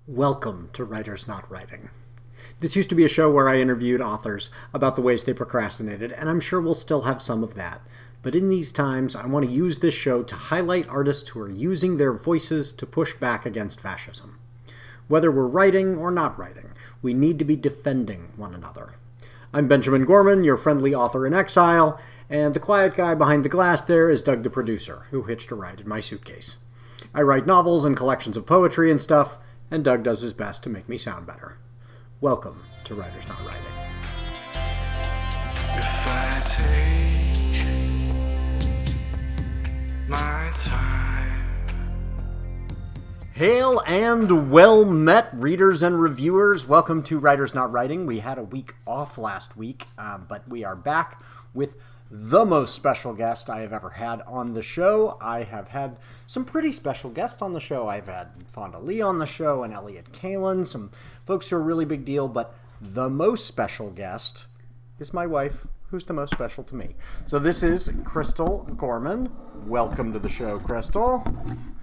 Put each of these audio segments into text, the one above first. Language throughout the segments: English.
Welcome to Writers Not Writing. This used to be a show where I interviewed authors about the ways they procrastinated, and I'm sure we'll still have some of that. But in these times, I want to use this show to highlight artists who are using their voices to push back against fascism. Whether we're writing or not writing, we need to be defending one another. I'm Benjamin Gorman, your friendly author in exile, and the quiet guy behind the glass there is Doug the producer, who hitched a ride in my suitcase. I write novels and collections of poetry and stuff, and Doug does his best to make me sound better. Welcome to Writers Not Writing. If I take my time. Hail and well met, readers and reviewers. Welcome to Writers Not Writing. We had a week off last week, but we are back with the most special guest I have ever had on the show. I have had some pretty special guests on the show. I've had Fonda Lee on the show and Elliot Kalin, some folks who are a really big deal, but the most special guest is my wife, who's the most special to me. So this is Chrystal Gorman. Welcome to the show, Chrystal.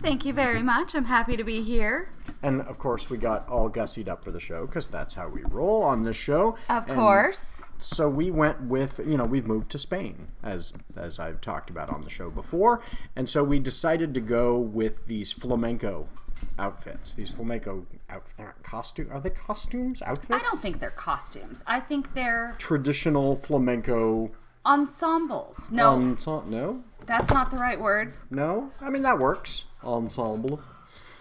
Thank you very much. I'm happy to be here. And of course, we got all gussied up for the show because that's how we roll on this show. Of course. So we went with, we've moved to Spain, as I've talked about on the show before. And so we decided to go with these flamenco outfits. These flamenco costumes. Are they costumes? Outfits? I don't think they're costumes. I think they're traditional flamenco ensembles. No. No? That's not the right word. No? I mean, that works. Ensemble.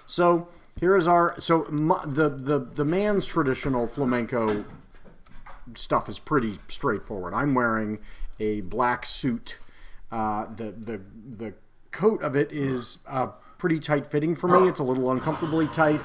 So here is the man's traditional flamenco stuff is pretty straightforward. I'm wearing a black suit. The coat of it is pretty tight fitting for me. It's a little uncomfortably tight.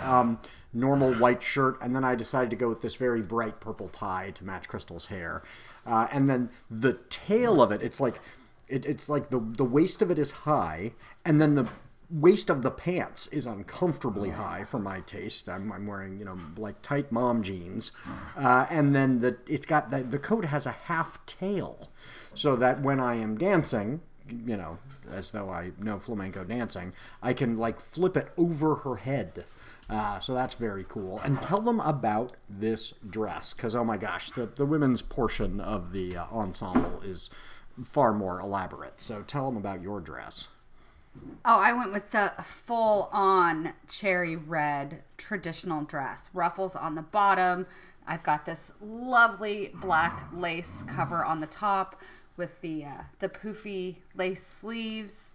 Normal white shirt, and then I decided to go with this very bright purple tie to match Chrystal's hair. And then the tail of it, it's like the waist of it is high, and then the waist of the pants is uncomfortably high for my taste. I'm wearing, like tight mom jeans. And then the coat has a half tail, so that when I am dancing, as though I know flamenco dancing, I can like flip it over her head. So that's very cool. And tell them about this dress, because oh my gosh, the women's portion of the ensemble is far more elaborate. So tell them about your dress. Oh, I went with the full-on cherry red traditional dress. Ruffles on the bottom. I've got this lovely black lace cover on the top with the poofy lace sleeves.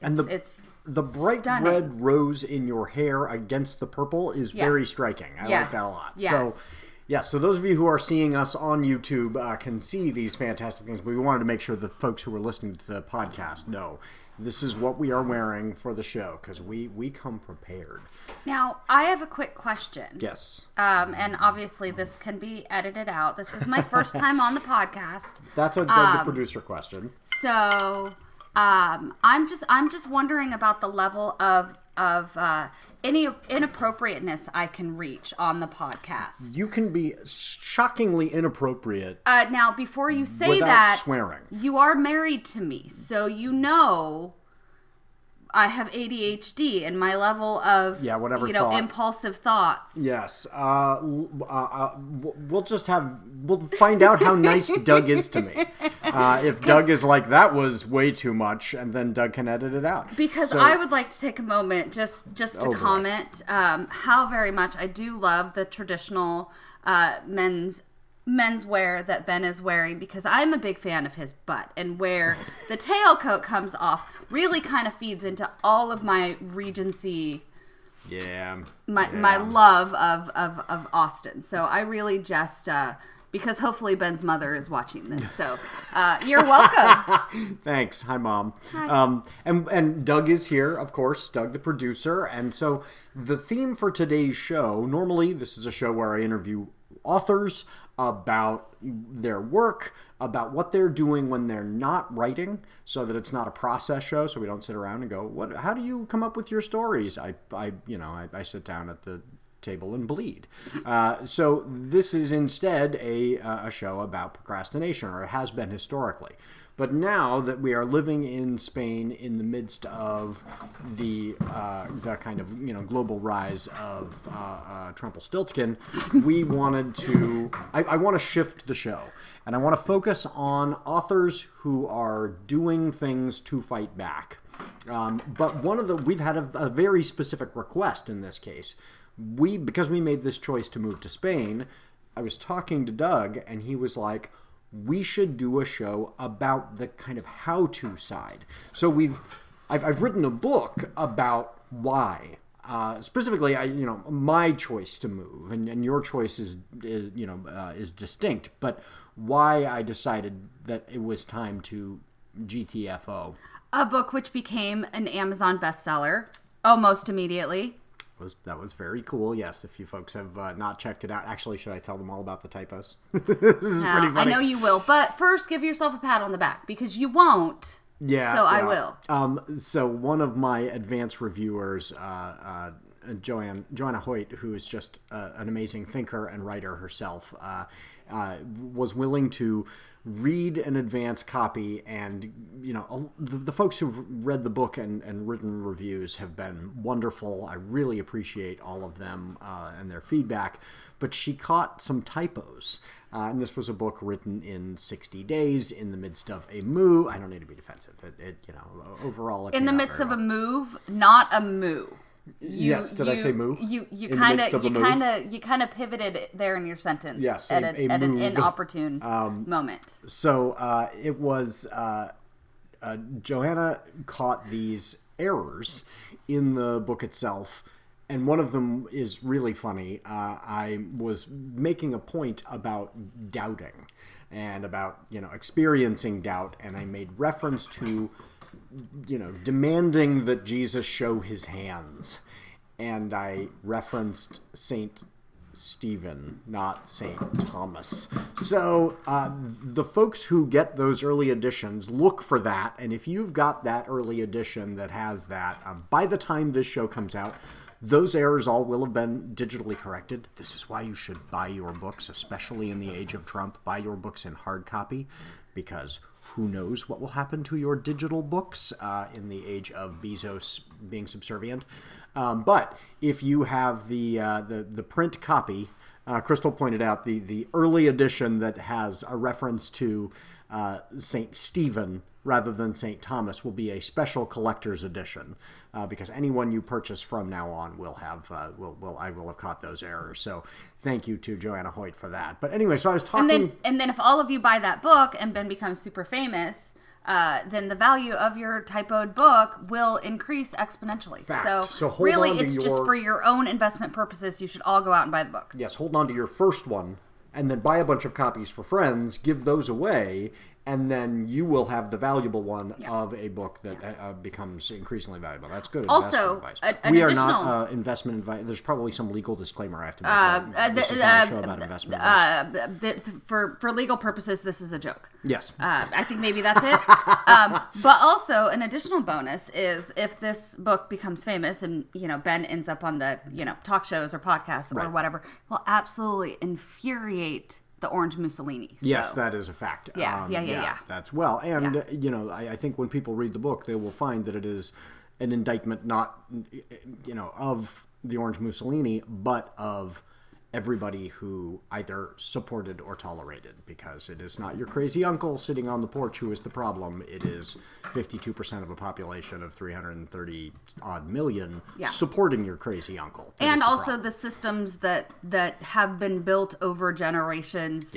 It's the bright stunning. Red rose in your hair against the purple is very striking. I like that a lot. Yes. So those of you who are seeing us on YouTube can see these fantastic things, but we wanted to make sure the folks who are listening to the podcast know this is what we are wearing for the show, because we come prepared. Now, I have a quick question. Yes. And obviously this can be edited out. This is my first time on the podcast. That's a Doug the producer question. So, I'm just wondering about the level of any inappropriateness I can reach on the podcast. You can be shockingly inappropriate. Now, before you say without that, swearing. You are married to me, so I have ADHD and my level of impulsive thoughts. Yes. We'll find out how nice Doug is to me. If Doug is like, that was way too much, and then Doug can edit it out. Because I would like to take a moment just to comment how very much I do love the traditional menswear that Ben is wearing, because I'm a big fan of his butt, and where the tailcoat comes off really kind of feeds into all of my Regency, my love of Austin. So I really just because hopefully Ben's mother is watching this, so you're welcome. Thanks. Hi, Mom. Hi. And Doug is here, of course, Doug the producer, and so the theme for today's show, normally this is a show where I interview authors about their work, about what they're doing when they're not writing, so that it's not a process show, so we don't sit around and go, how do you come up with your stories? I sit down at the table and bleed. So this is instead a show about procrastination, or it has been historically. But now that we are living in Spain in the midst of the kind of global rise of Trumpelstiltskin, we wanted to. I want to shift the show, and I want to focus on authors who are doing things to fight back. But we've had a very specific request in this case. Because we made this choice to move to Spain, I was talking to Doug, and he was like, we should do a show about the kind of how-to side. So I've written a book about why. Specifically, my choice to move, and your choice is distinct, but why I decided that it was time to GTFO. A book which became an Amazon bestseller almost immediately. That was very cool. Yes, if you folks have not checked it out. Actually, should I tell them all about the typos? This is pretty funny. I know you will, but first give yourself a pat on the back, because you won't. Yeah. So I will. So one of my advanced reviewers, Joanna Hoyt, who is just an amazing thinker and writer herself, was willing to read an advance copy, and the folks who've read the book and written reviews have been wonderful. I really appreciate all of them and their feedback, but she caught some typos, and this was a book written in 60 days in the midst of a move. I don't need to be defensive. Overall, in the midst of a move, not a moo. Did I say move? You kind of pivoted there in your sentence. Yes, at an inopportune moment. So it was Joanna caught these errors in the book itself, and one of them is really funny. I was making a point about doubting and about experiencing doubt, and I made reference to demanding that Jesus show his hands. And I referenced Saint Stephen, not Saint Thomas. So the folks who get those early editions, look for that. And if you've got that early edition that has that, by the time this show comes out, those errors all will have been digitally corrected. This is why you should buy your books, especially in the age of Trump. Buy your books in hard copy, because who knows what will happen to your digital books in the age of Bezos being subservient. But if you have the print copy, Chrystal pointed out the early edition that has a reference to St. Stephen rather than St. Thomas will be a special collector's edition, because anyone you purchase from now on will have I will have caught those errors. So thank you to Joanna Hoyt for that. But anyway, so I was talking, and then if all of you buy that book and then become super famous, then the value of your typoed book will increase exponentially. Fact. So hold really, on to it's just for your own investment purposes. You should all go out and buy the book. Yes, hold on to your first one, and then buy a bunch of copies for friends, give those away, and then you will have the valuable one of a book that becomes increasingly valuable. That's good also, investment advice. We are not investment advice. There's probably some legal disclaimer I have to make. This is not a show about investment advice. For legal purposes, this is a joke. Yes. I think maybe that's it. But also, an additional bonus is if this book becomes famous and, Ben ends up on the, talk shows or podcasts or whatever, will absolutely infuriate the Orange Mussolini. So. Yes, that is a fact. Yeah. That's well. And, I think when people read the book, they will find that it is an indictment not, of the Orange Mussolini, but of everybody who either supported or tolerated, because it is not your crazy uncle sitting on the porch who is the problem. It is 52% of a population of 330 odd million supporting your crazy uncle. And also the systems that have been built over generations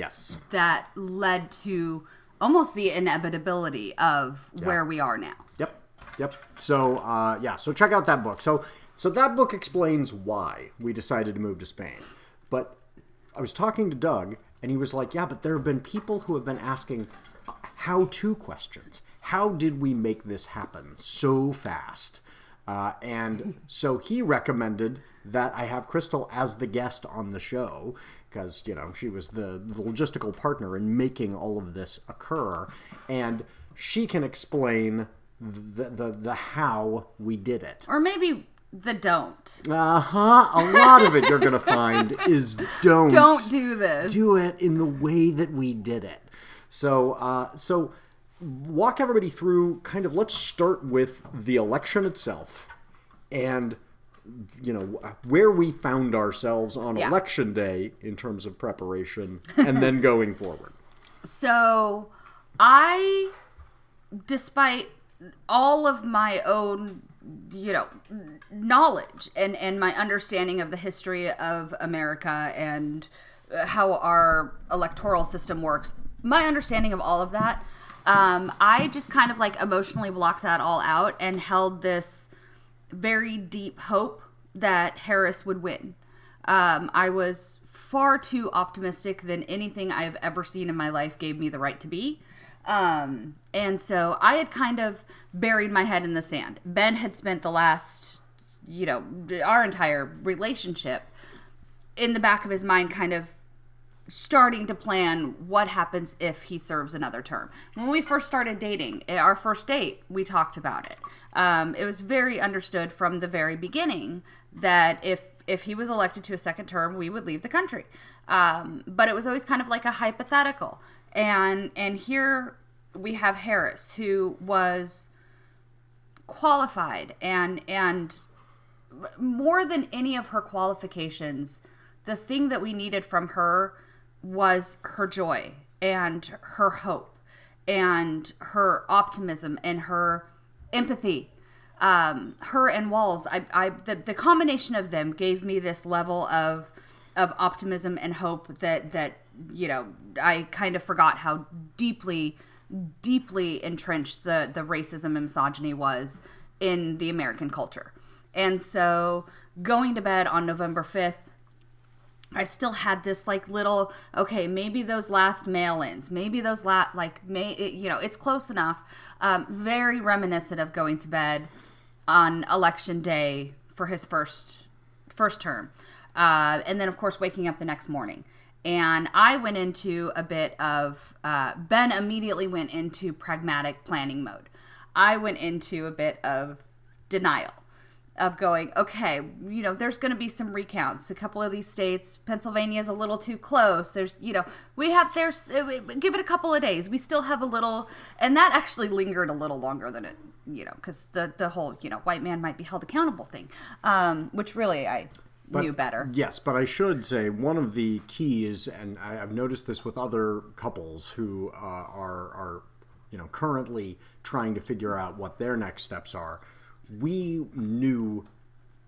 that led to almost the inevitability of where we are now. Yep. So, so check out that book. So that book explains why we decided to move to Spain. But I was talking to Doug, and he was like, but there have been people who have been asking how-to questions. How did we make this happen so fast? And so he recommended that I have Chrystal as the guest on the show, because, she was the logistical partner in making all of this occur. And she can explain the how we did it. Or maybe the don't. A lot of it you're going to find is don't. Don't do this. Do it in the way that we did it. So walk everybody through let's start with the election itself and, where we found ourselves on election day in terms of preparation and then going forward. So despite all of my own, knowledge and my understanding of the history of America and how our electoral system works, my understanding of all of that, I just kind of emotionally blocked that all out and held this very deep hope that Harris would win. I was far too optimistic than anything I've ever seen in my life gave me the right to be. And so I had kind of buried my head in the sand. Ben had spent the last, our entire relationship in the back of his mind kind of starting to plan what happens if he serves another term. When we first started dating, our first date, we talked about it. It was very understood from the very beginning that if he was elected to a second term, we would leave the country. But it was always kind of like a hypothetical. And here we have Harris, who was qualified, and more than any of her qualifications, the thing that we needed from her was her joy and her hope and her optimism and her empathy. Her and Walls, the combination of them gave me this level of optimism and hope that I kind of forgot how deeply entrenched the racism and misogyny was in the American culture. And so going to bed on November 5th, I still had this little, okay, maybe those last mail-ins, maybe those it's close enough. Very reminiscent of going to bed on election day for his first term. And then of course waking up the next morning. And I went into a bit of, Ben immediately went into pragmatic planning mode. I went into a bit of denial. Of going, okay, there's going to be some recounts. A couple of these states, Pennsylvania is a little too close. Give it a couple of days. We still have a little, and that actually lingered a little longer than it, because the whole, white man might be held accountable thing, which really I knew better. Yes, but I should say one of the keys, and I've noticed this with other couples who are currently trying to figure out what their next steps are. We knew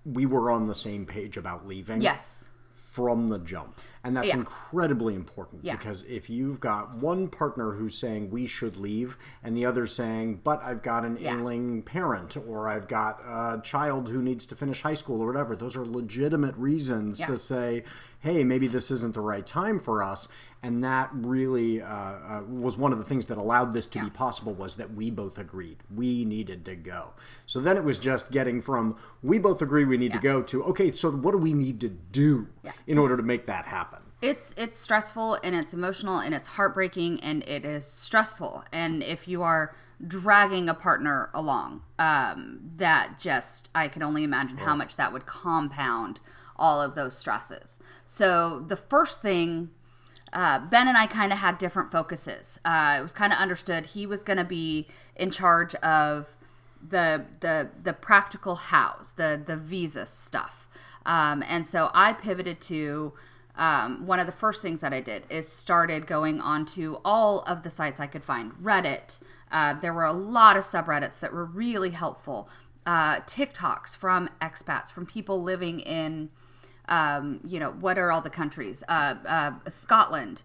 we were on the same page about leaving. Yes. From the jump. And that's incredibly important because if you've got one partner who's saying we should leave and the other saying, but I've got an ailing parent or I've got a child who needs to finish high school or whatever, those are legitimate reasons to say, hey, maybe this isn't the right time for us. And that really was one of the things that allowed this to be possible was that we both agreed we needed to go. So then it was just getting from we both agree we need to go to, okay, so what do we need to do in order to make that happen? It's stressful and it's emotional and it's heartbreaking and it is stressful. And if you are dragging a partner along, that just, I can only imagine how much that would compound all of those stresses. So the first thing, Ben and I kind of had different focuses. It was kind of understood he was going to be in charge of the practical hows, the visa stuff. And so I pivoted to one of the first things that I did is started going onto all of the sites I could find. Reddit. There were a lot of subreddits that were really helpful. TikToks from expats, from people living in what are all the countries? Scotland,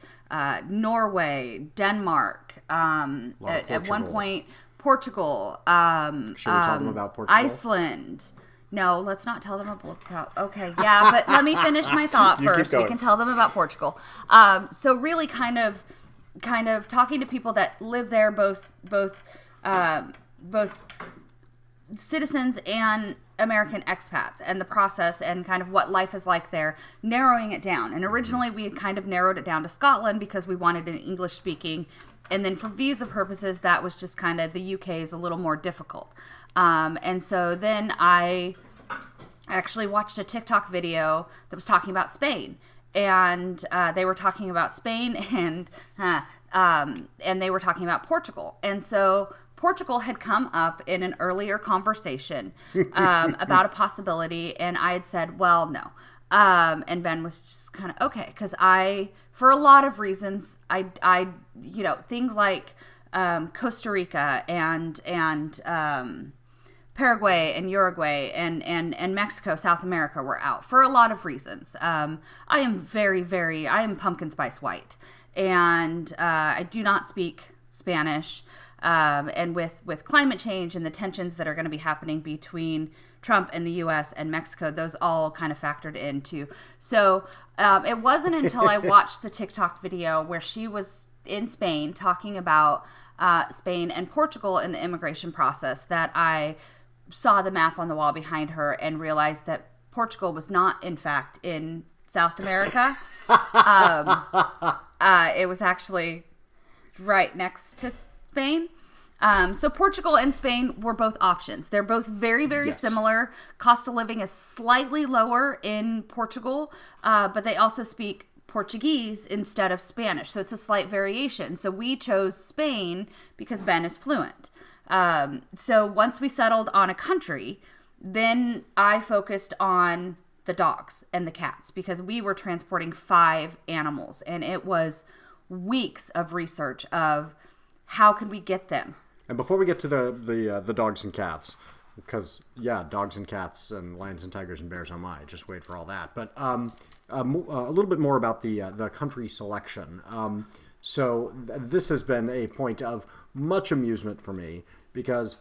Norway, Denmark, at one point, Portugal. Should we tell them about Portugal? Iceland. No, let's not tell them about, okay, yeah, but let me finish my thought first. We can tell them about Portugal. So really kind of talking to people that live there, both citizens and American expats, and the process and kind of what life is like there, narrowing it down. And originally we had kind of narrowed it down to Scotland because we wanted an English speaking, and then for visa purposes that was just kind of, the UK is a little more difficult. And so then I I actually watched a TikTok video that was talking about Spain, and they were talking about Spain and they were talking about Portugal, and so Portugal had come up in an earlier conversation about a possibility, and I had said, well, no. And Ben was just kind of, okay, because for a lot of reasons, I things like Costa Rica and Paraguay and Uruguay and Mexico, South America were out for a lot of reasons. I am pumpkin spice white, and I do not speak Spanish. And with climate change and the tensions that are going to be happening between Trump and the U.S. and Mexico, those all kind of factored into. So it wasn't until I watched the TikTok video where she was in Spain talking about Spain and Portugal in the immigration process that I saw the map on the wall behind her and realized that Portugal was not, in fact, in South America. It was actually right next to Spain. So Portugal and Spain were both options. They're both very, very similar. Cost of living is slightly lower in Portugal, but they also speak Portuguese instead of Spanish. So it's a slight variation. So we chose Spain because Ben is fluent. So once we settled on a country, then I focused on the dogs and the cats because we were transporting 5 animals, and it was weeks of research of how could we get them. And before we get to the dogs and cats, because dogs and cats and lions and tigers and bears, oh my, just wait for all that. But a little bit more about the country selection. So this has been a point of much amusement for me because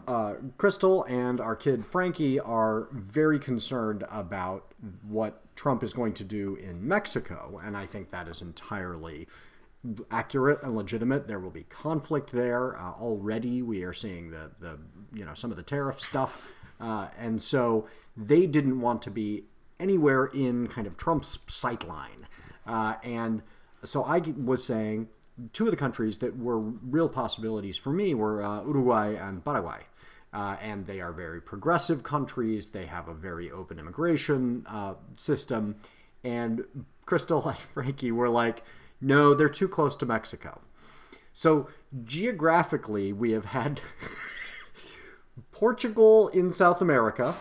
Chrystal and our kid Frankie are very concerned about what Trump is going to do in Mexico, and I think that is entirely accurate and legitimate. There will be conflict there. Already we are seeing the some of the tariff stuff, and so they didn't want to be anywhere in kind of Trump's sightline, and so I was saying 2 of the countries that were real possibilities for me were Uruguay and Paraguay. And they are very progressive countries. They have a very open immigration system. And Chrystal and Frankie were like, no, they're too close to Mexico. So geographically, we have had Portugal in South America,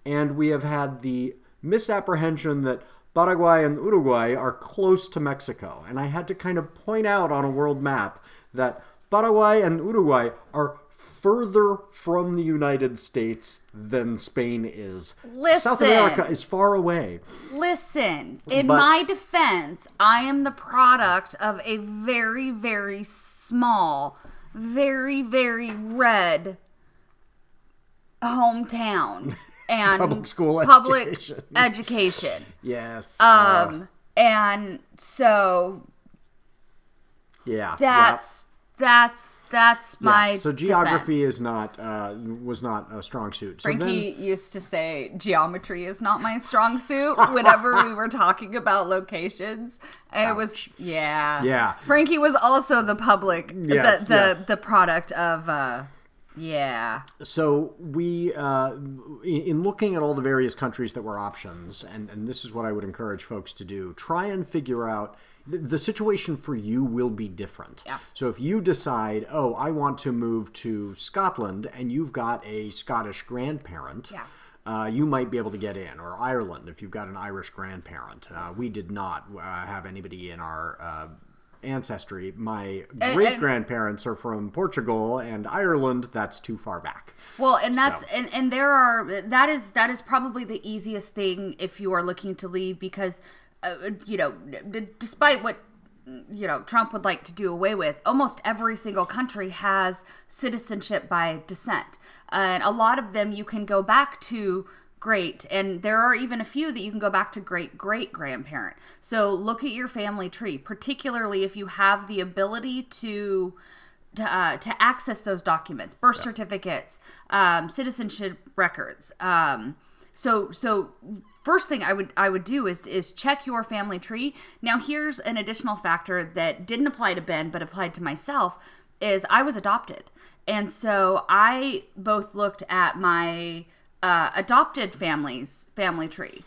and we have had the misapprehension that Paraguay and Uruguay are close to Mexico. And I had to kind of point out on a world map that Paraguay and Uruguay are further from the United States than Spain is. Listen, South America is far away. Listen, in my defense, I am the product of a very, very small, very, very red hometown and public education. Yes. And so that's my so geography defense. is not was not a strong suit. So Frankie used to say geometry is not my strong suit whenever we were talking about locations. It was Frankie was also the public the product of So we in looking at all the various countries that were options, and this is what I would encourage folks to do, try and figure out the situation for you will be different. Yeah. So if you decide, I want to move to Scotland, and you've got a Scottish grandparent, you might be able to get in. Or Ireland, if you've got an Irish grandparent. We did not have anybody in our ancestry. My great-grandparents are from Portugal and Ireland. That's too far back. Well, and that's and there are that is probably the easiest thing if you are looking to leave because despite what Trump would like to do away with, almost every single country has citizenship by descent, and a lot of them you can go back to and there are even a few that you can go back to great-great-grandparent. So look at your family tree, particularly if you have the ability to access those documents, birth certificates, citizenship records. So first thing I would do is check your family tree. Now here's an additional factor that didn't apply to Ben but applied to myself is I was adopted. And so I both looked at my adopted family tree,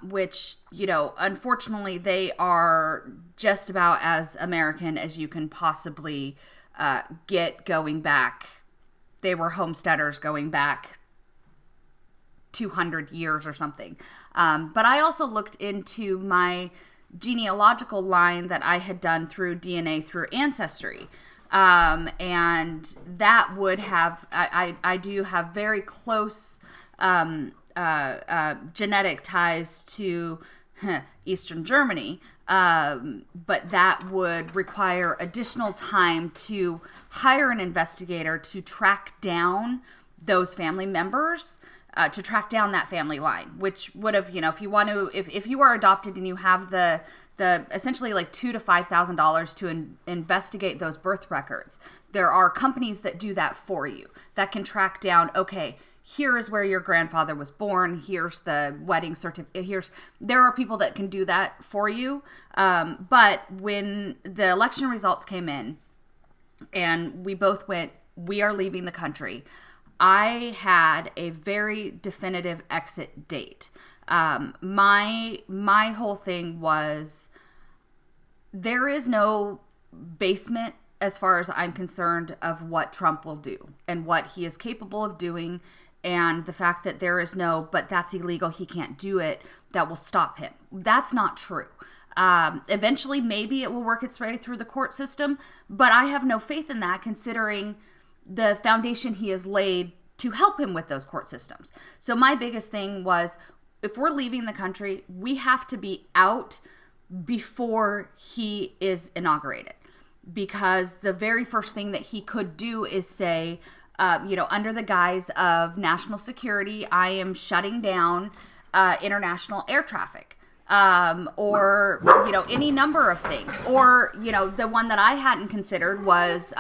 which, unfortunately they are just about as American as you can possibly get going back. They were homesteaders going back 200 years or something. But I also looked into my genealogical line that I had done through DNA through Ancestry. And that would have, I do have very close genetic ties to Eastern Germany. But that would require additional time to hire an investigator to track down those family members, to track down that family line, which would have, if you are adopted and you have the essentially like $2,000 to $5,000 to investigate those birth records, there are companies that do that for you, that can track down, okay, here is where your grandfather was born, here's the wedding certificate, there are people that can do that for you. But when the election results came in and we both went, we are leaving the country, I had a very definitive exit date. My whole thing was, there is no basement, as far as I'm concerned, of what Trump will do and what he is capable of doing, and the fact that there is no, but that's illegal, he can't do it, that will stop him. That's not true. Eventually, maybe it will work its way through the court system, but I have no faith in that, considering the foundation he has laid to help him with those court systems. So my biggest thing was, if we're leaving the country, we have to be out before he is inaugurated. Because the very first thing that he could do is say, under the guise of national security, I am shutting down international air traffic. Or any number of things. Or, the one that I hadn't considered was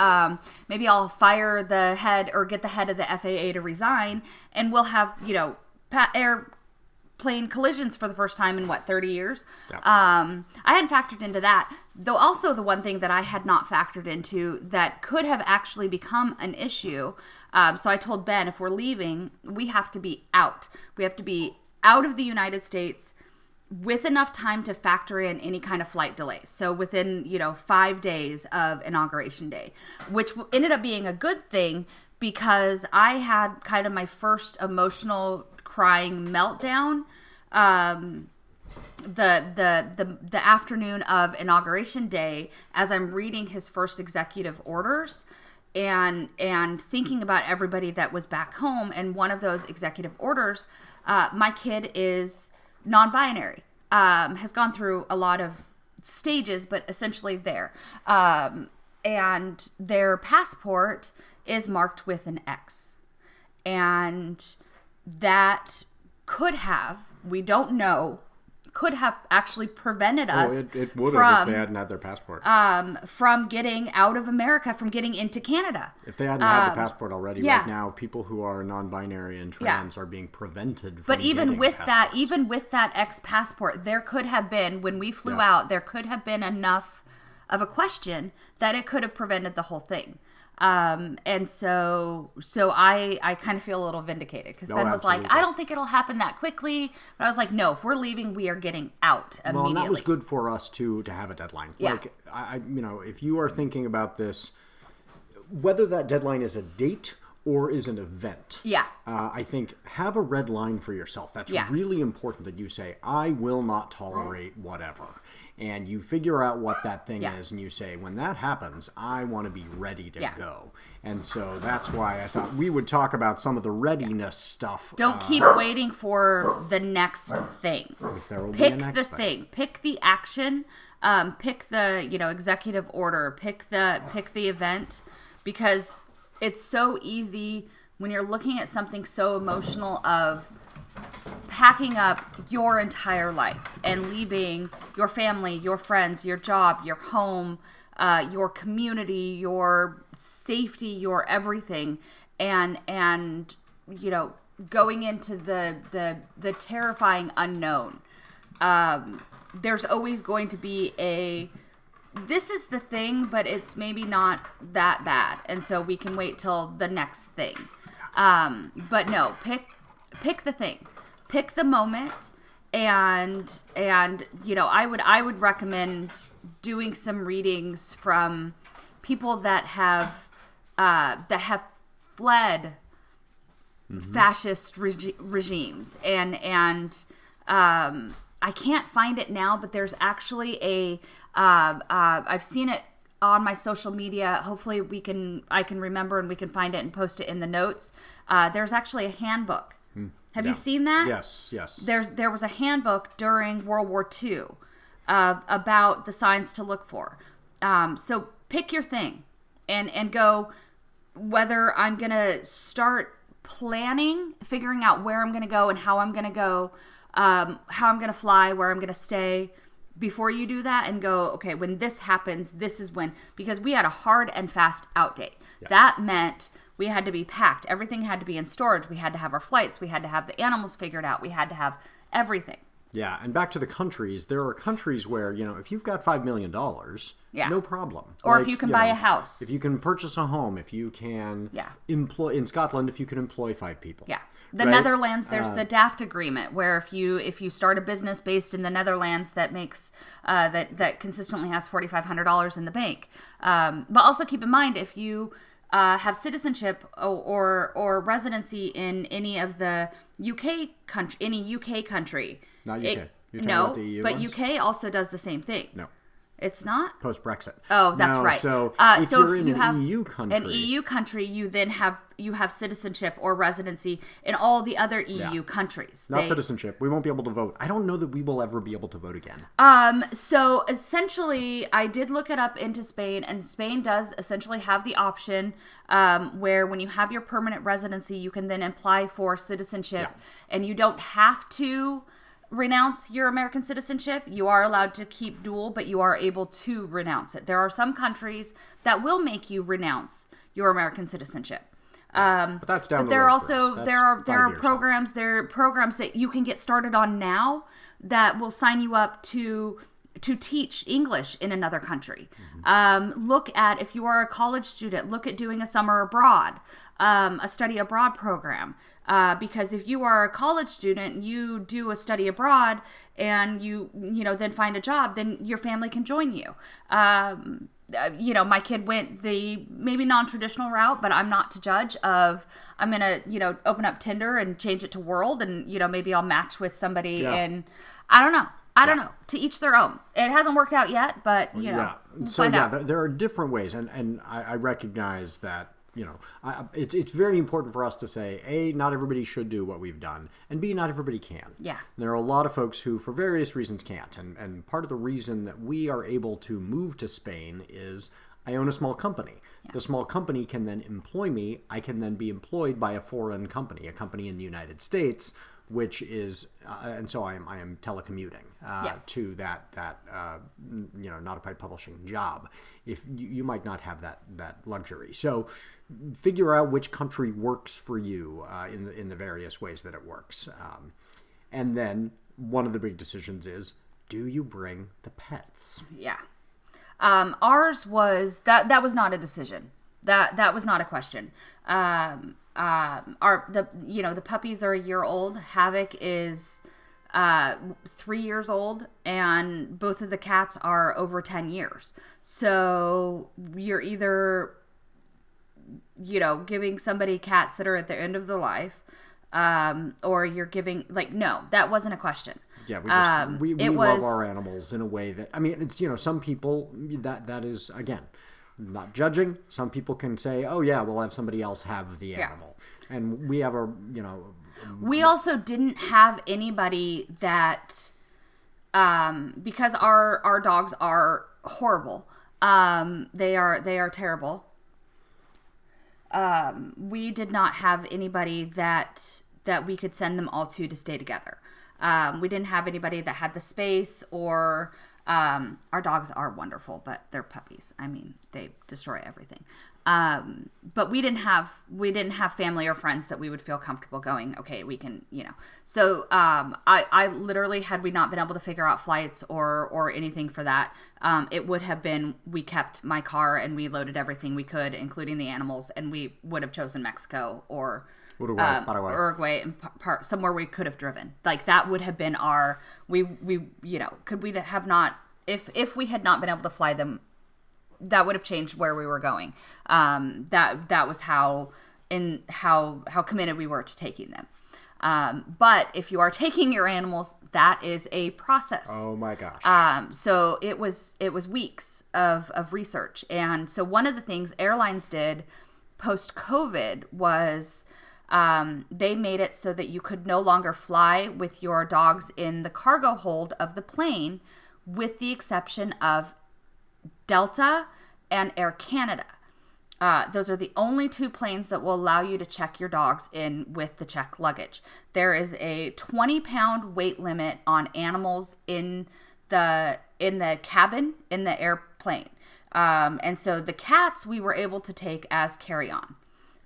maybe I'll fire the head or get the head of the FAA to resign, and we'll have, airplane collisions for the first time in 30 years. Yeah. I hadn't factored into that. Though also the one thing that I had not factored into that could have actually become an issue. So I told Ben, if we're leaving, we have to be out. We have to be out of the United States with enough time to factor in any kind of flight delays. So within, 5 days of Inauguration Day, which ended up being a good thing, because I had kind of my first emotional crying meltdown the afternoon of Inauguration Day, as I'm reading his first executive orders and thinking about everybody that was back home. And one of those executive orders, my kid is non-binary, has gone through a lot of stages, but essentially there. And their passport is marked with an X. And that could have, we don't know, could have actually prevented us it would have if they hadn't had their passport. From getting out of America, from getting into Canada. If they hadn't had the passport already, right now, people who are non-binary and trans are being prevented from even with that ex-passport, there could have been, when we flew out, there could have been enough of a question that it could have prevented the whole thing. And so I kind of feel a little vindicated, because Ben was like, I don't think it'll happen that quickly. But I was like, no, if we're leaving, we are getting out immediately. Well, and that was good for us to have a deadline. Yeah. Like, if you are thinking about this, whether that deadline is a date or is an event. Yeah. I think have a red line for yourself. That's really important, that you say, I will not tolerate whatever. And you figure out what that thing is, and you say, when that happens, I want to be ready to go. And so that's why I thought we would talk about some of the readiness stuff. Don't keep waiting for the next thing. Pick the thing. Pick the action. Pick the executive order. Pick the event, because it's so easy when you're looking at something so emotional of packing up your entire life and leaving your family, your friends, your job, your home, your community, your safety, your everything, and going into the terrifying unknown. There's always going to be this is the thing, but it's maybe not that bad, and so we can wait till the next thing. But no, pick the thing, pick the moment, and I would recommend doing some readings from people that have fled fascist regimes, and I can't find it now, but there's actually I've seen it on my social media. Hopefully I can remember and we can find it and post it in the notes. There's actually a handbook. Have you seen that? Yes. There was a handbook during World War II about the signs to look for. So pick your thing and go, whether I'm going to start planning, figuring out where I'm going to go and how I'm going to go, how I'm going to fly, where I'm going to stay, before you do that, and go, okay, when this happens, this is when, because we had a hard and fast out date. Yeah. That meant we had to be packed. Everything had to be in storage. We had to have our flights. We had to have the animals figured out. We had to have everything. Yeah, and back to the countries, there are countries where, if you've got $5 million, no problem. Or if you can buy a house. If you can purchase a home, if you can employ, in Scotland, if you can employ 5 people. Yeah. The Netherlands, there's the DAFT agreement, where if you start a business based in the Netherlands that makes, that consistently has $4,500 in the bank. But also keep in mind, if you have citizenship or residency in any of the UK country, not UK. You're talking no, about the EU but ones? UK also does the same thing. No. It's not? Post-Brexit. Oh, that's right. So if so you're if in you have an EU country... an EU country, you then have citizenship or residency in all the other EU countries. Not citizenship. We won't be able to vote. I don't know that we will ever be able to vote again. So essentially, I did look it up into Spain, and Spain does essentially have the option where when you have your permanent residency, you can then apply for citizenship, and you don't have to renounce your American citizenship. You are allowed to keep dual, but you are able to renounce it. There are some countries that will make you renounce your American citizenship. But that's down but the there road are also for us. there are programs that you can get started on now that will sign you up to teach English in another country. Look at, if you are a college student, look at doing a summer abroad, a study abroad program. Because if you are a college student, you do a study abroad and you then find a job, then your family can join you. My kid went the maybe non-traditional route, but I'm not to judge of, I'm going to, open up Tinder and change it to World, and, maybe I'll match with somebody and I don't know. I don't know. To each their own. It hasn't worked out yet, but, we'll find out. There are different ways. And I recognize that, it's very important for us to say, A, not everybody should do what we've done, and B, not everybody can. Yeah. There are a lot of folks who, for various reasons, can't. And part of the reason that we are able to move to Spain is I own a small company. Yeah. The small company can then employ me. I can then be employed by a foreign company, a company in the United States, which is, and so I am telecommuting to that not a pipe publishing job. If you might not have that luxury, so figure out which country works for you in the various ways that it works, and then one of the big decisions is, do you bring the pets? Yeah, ours was that was not a decision. That was not a question. The puppies are a year old. Havoc is 3 years old, and both of the cats are over 10 years. So you're either giving somebody cats that are at the end of their life, or you're giving, no, that wasn't a question. Yeah, we love our animals in a way that, it's, some people that is, again, not judging. Some people can say, oh yeah, we'll have somebody else have the animal. And we have we also didn't have anybody that, because our dogs are horrible. They are terrible. We did not have anybody that we could send them all to stay together. We didn't have anybody that had the space, or our dogs are wonderful, but they're puppies. They destroy everything. But we didn't have family or friends that we would feel comfortable going, okay, we can, So I literally, had we not been able to figure out flights or anything for that, it would have been, we kept my car and we loaded everything we could, including the animals, and we would have chosen Mexico or Uruguay, and somewhere we could have driven. Like that would have been our could we have not if we had not been able to fly them, that would have changed where we were going. That was how committed we were to taking them. But if you are taking your animals, that is a process. Oh my gosh. So it was weeks of research. And so one of the things airlines did post-COVID was they made it so that you could no longer fly with your dogs in the cargo hold of the plane, with the exception of Delta and Air Canada. Those are the only two planes that will allow you to check your dogs in with the checked luggage. There is a 20-pound weight limit on animals in the cabin in the airplane. And so the cats we were able to take as carry-on.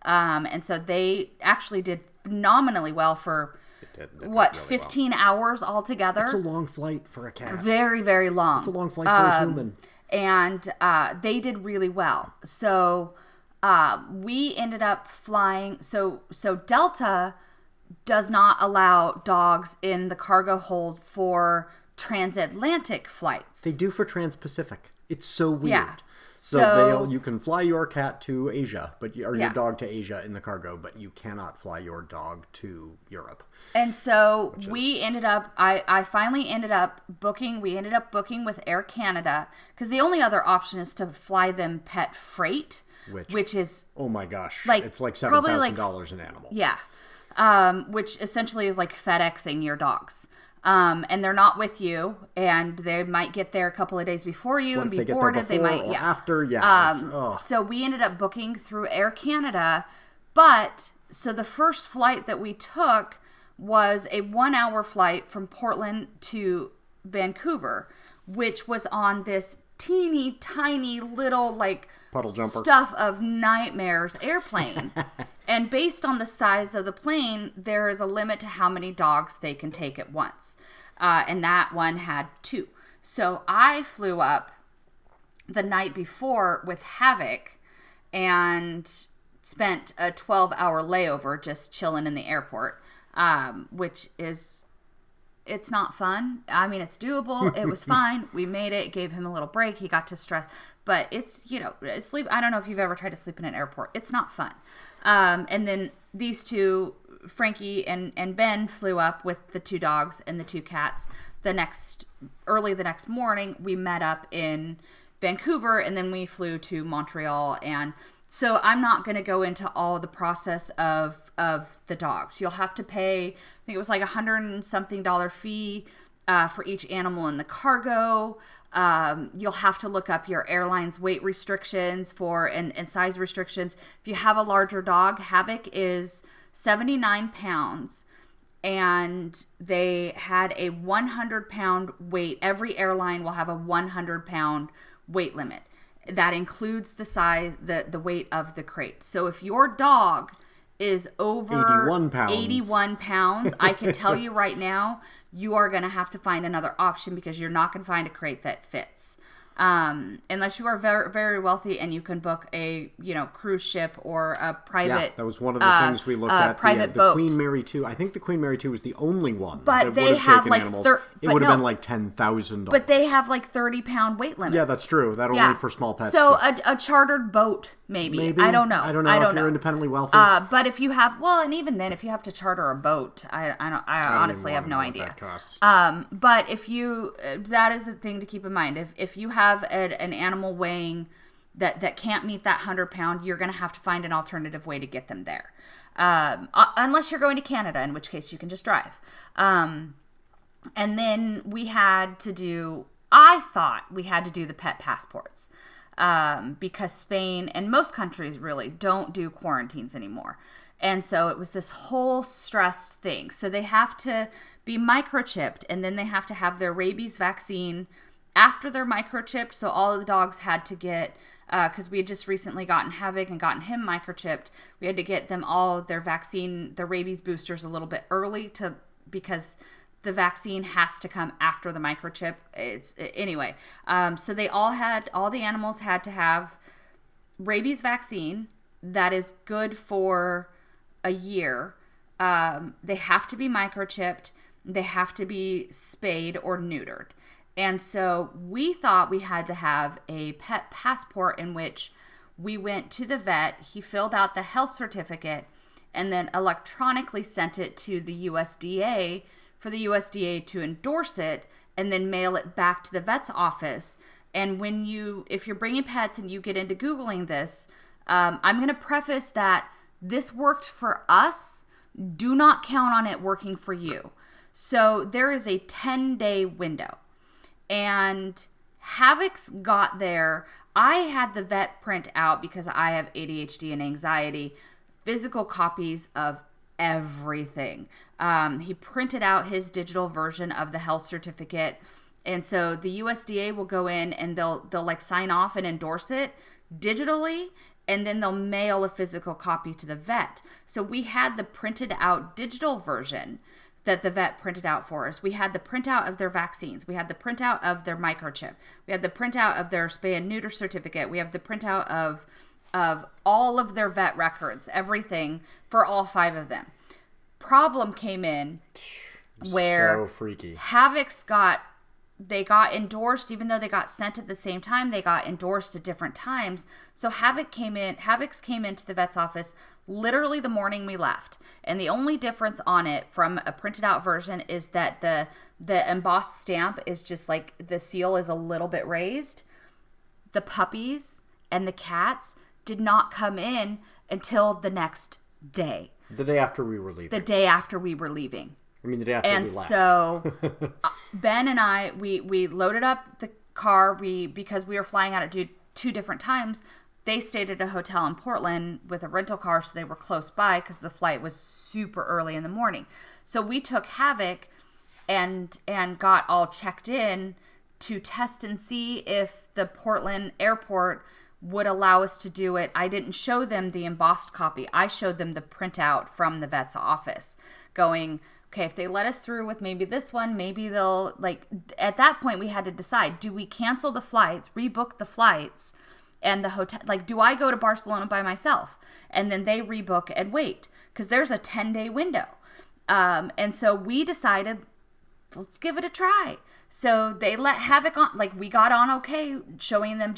And so they actually did phenomenally well for, 15 hours altogether? That's a long flight for a cat. Very, very long. It's a long flight for a human. And they did really well. So we ended up flying. So Delta does not allow dogs in the cargo hold for transatlantic flights. They do for Trans-Pacific. It's so weird. Yeah. So you can fly your cat to Asia, your dog to Asia in the cargo, but you cannot fly your dog to Europe. And so we ended up, I finally ended up booking, with Air Canada, because the only other option is to fly them pet freight, which is, oh my gosh, like, it's like $7,000 an animal. Yeah. Which essentially is like FedExing your dogs. And they're not with you, and they might get there a couple of days before you and be boarded. They might, after, So we ended up booking through Air Canada, but so the first flight that we took was a 1-hour flight from Portland to Vancouver, which was on this teeny tiny little puddle jumper stuff of nightmares airplane. And based on the size of the plane, there is a limit to how many dogs they can take at once. And that one had 2. So I flew up the night before with Havoc and spent a 12-hour layover just chilling in the airport, which is... It's not fun. I mean, it's doable. It was fine. We made it. Gave him a little break. He got to stress. But it's, sleep. I don't know if you've ever tried to sleep in an airport. It's not fun. And then these two, Frankie and Ben, flew up with the 2 dogs and the 2 cats. Early the next morning, we met up in Vancouver, and then we flew to Montreal. And so I'm not going to go into all the process of the dogs. You'll have to pay, I think it was like $100 and something fee for each animal in the cargo. You'll have to look up your airline's weight restrictions and size restrictions. If you have a larger dog, Havoc is 79 pounds, and they had a 100-pound weight. Every airline will have a 100-pound weight limit. That includes the size, the weight of the crate. So if your dog is over 81 pounds, I can tell you right now, you are going to have to find another option, because you're not going to find a crate that fits. Unless you are very, very wealthy and you can book a cruise ship or a private. Yeah, that was one of the things we looked at. Private the boat. Queen Mary 2. I think the Queen Mary 2 was the only one but that they would have have taken like animals. It but would have no. been like $10,000. But they have like 30-pound weight limits. Yeah, that's true. That only for small pets. So a chartered boat, maybe. I don't know. I don't know if you're independently wealthy. But if you have, and even then, if you have to charter a boat, I honestly have no idea. That costs. But if you, that is the thing to keep in mind. If you have an animal weighing that can't meet that 100-pound, you're going to have to find an alternative way to get them there. Unless you're going to Canada, in which case you can just drive. And then I thought we had to do the pet passports. Because Spain and most countries really don't do quarantines anymore. And so it was this whole stressed thing. So they have to be microchipped, and then they have to have their rabies vaccine after they're microchipped. So all of the dogs had to get, because we had just recently gotten Havoc and gotten him microchipped, we had to get them all their vaccine, their rabies boosters a little bit early because the vaccine has to come after the microchip. Anyway. So all the animals had to have rabies vaccine that is good for a year. They have to be microchipped. They have to be spayed or neutered. And so we thought we had to have a pet passport in which we went to the vet, he filled out the health certificate, and then electronically sent it to the USDA for the USDA to endorse it and then mail it back to the vet's office. And if you're bringing pets and you get into Googling this, I'm going to preface that this worked for us. Do not count on it working for you. So there is a 10-day window. And Havoc's got there. I had the vet print out, because I have ADHD and anxiety, physical copies of everything. He printed out his digital version of the health certificate. And so the USDA will go in and they'll like sign off and endorse it digitally, and then they'll mail a physical copy to the vet. So we had the printed out digital version that the vet printed out for us. We had the printout of their vaccines. We had the printout of their microchip. We had the printout of their spay and neuter certificate. We have the printout of all of their vet records, everything for all 5 of them. Problem came in where so freaky. Havoc's they got endorsed, even though they got sent at the same time, they got endorsed at different times. So Havoc's came into the vet's office literally the morning we left. And the only difference on it from a printed out version is that the embossed stamp is just like, the seal is a little bit raised. The puppies and the cats did not come in until the next day. The day after we were leaving. The day after we were leaving. I mean, the day after we left. And so Ben and I, we loaded up the car. Because we were flying out at 2 different times, they stayed at a hotel in Portland with a rental car, so they were close by because the flight was super early in the morning. So we took Havoc and got all checked in to test and see if the Portland airport would allow us to do it. I didn't show them the embossed copy. I showed them the printout from the vet's office, going, okay, if they let us through with maybe this one, maybe they'll, like, at that point we had to decide, do we cancel the flights, rebook the flights and the hotel? Like, do I go to Barcelona by myself and then they rebook and wait? Because there's a 10-day window. And so we decided, let's give it a try. So they let Havoc on, like, we got on okay, showing them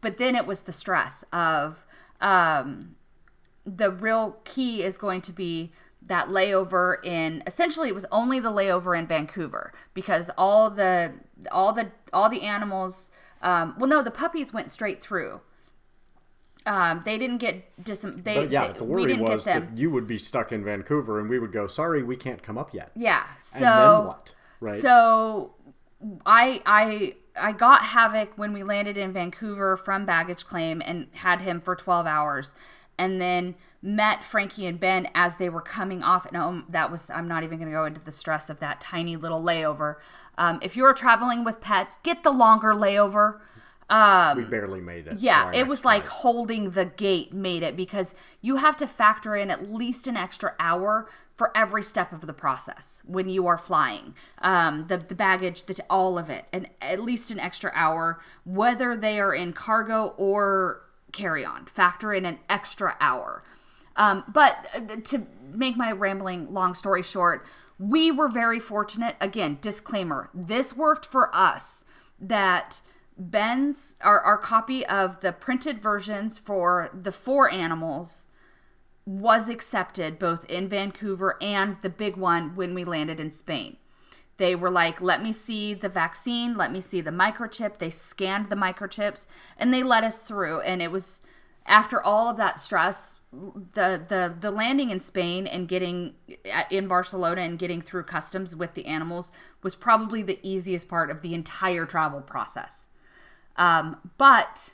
but then it was the stress of, the real key is going to be that layover essentially it was only the layover in Vancouver, because all the animals, the puppies went straight through. They didn't get the worry was that you would be stuck in Vancouver and we would go, sorry, we can't come up yet. Yeah. So and then what? Right. So I got Havoc when we landed in Vancouver from baggage claim and had him for 12 hours, and then met Frankie and Ben as they were coming off. And I'm not even going to go into the stress of that tiny little layover. If you're traveling with pets, get the longer layover. We barely made it. Yeah, it was like holding the gate made it, because you have to factor in at least an extra hour for every step of the process when you are flying. The baggage, all of it, and at least an extra hour, whether they are in cargo or carry-on. Factor in an extra hour. But to make my rambling long story short, we were very fortunate. Again, disclaimer, this worked for us, that Ben's, our copy of the printed versions for the 4 animals was accepted both in Vancouver and the big one when we landed in Spain. They were like, let me see the vaccine, let me see the microchip. They scanned the microchips and they let us through. And it was, after all of that stress, the landing in Spain and getting in Barcelona and getting through customs with the animals was probably the easiest part of the entire travel process. But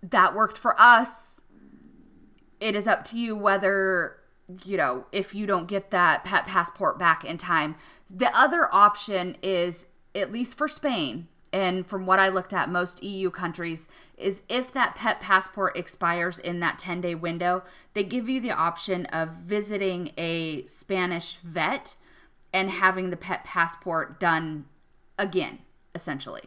that worked for us. It is up to you whether, if you don't get that pet passport back in time. The other option is, at least for Spain, and from what I looked at, most EU countries, is if that pet passport expires in that 10-day window, they give you the option of visiting a Spanish vet and having the pet passport done again, essentially.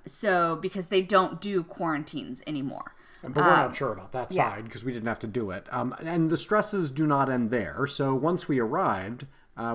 So because they don't do quarantines anymore. But we're not sure about that side because we didn't have to do it. And the stresses do not end there. So once we arrived,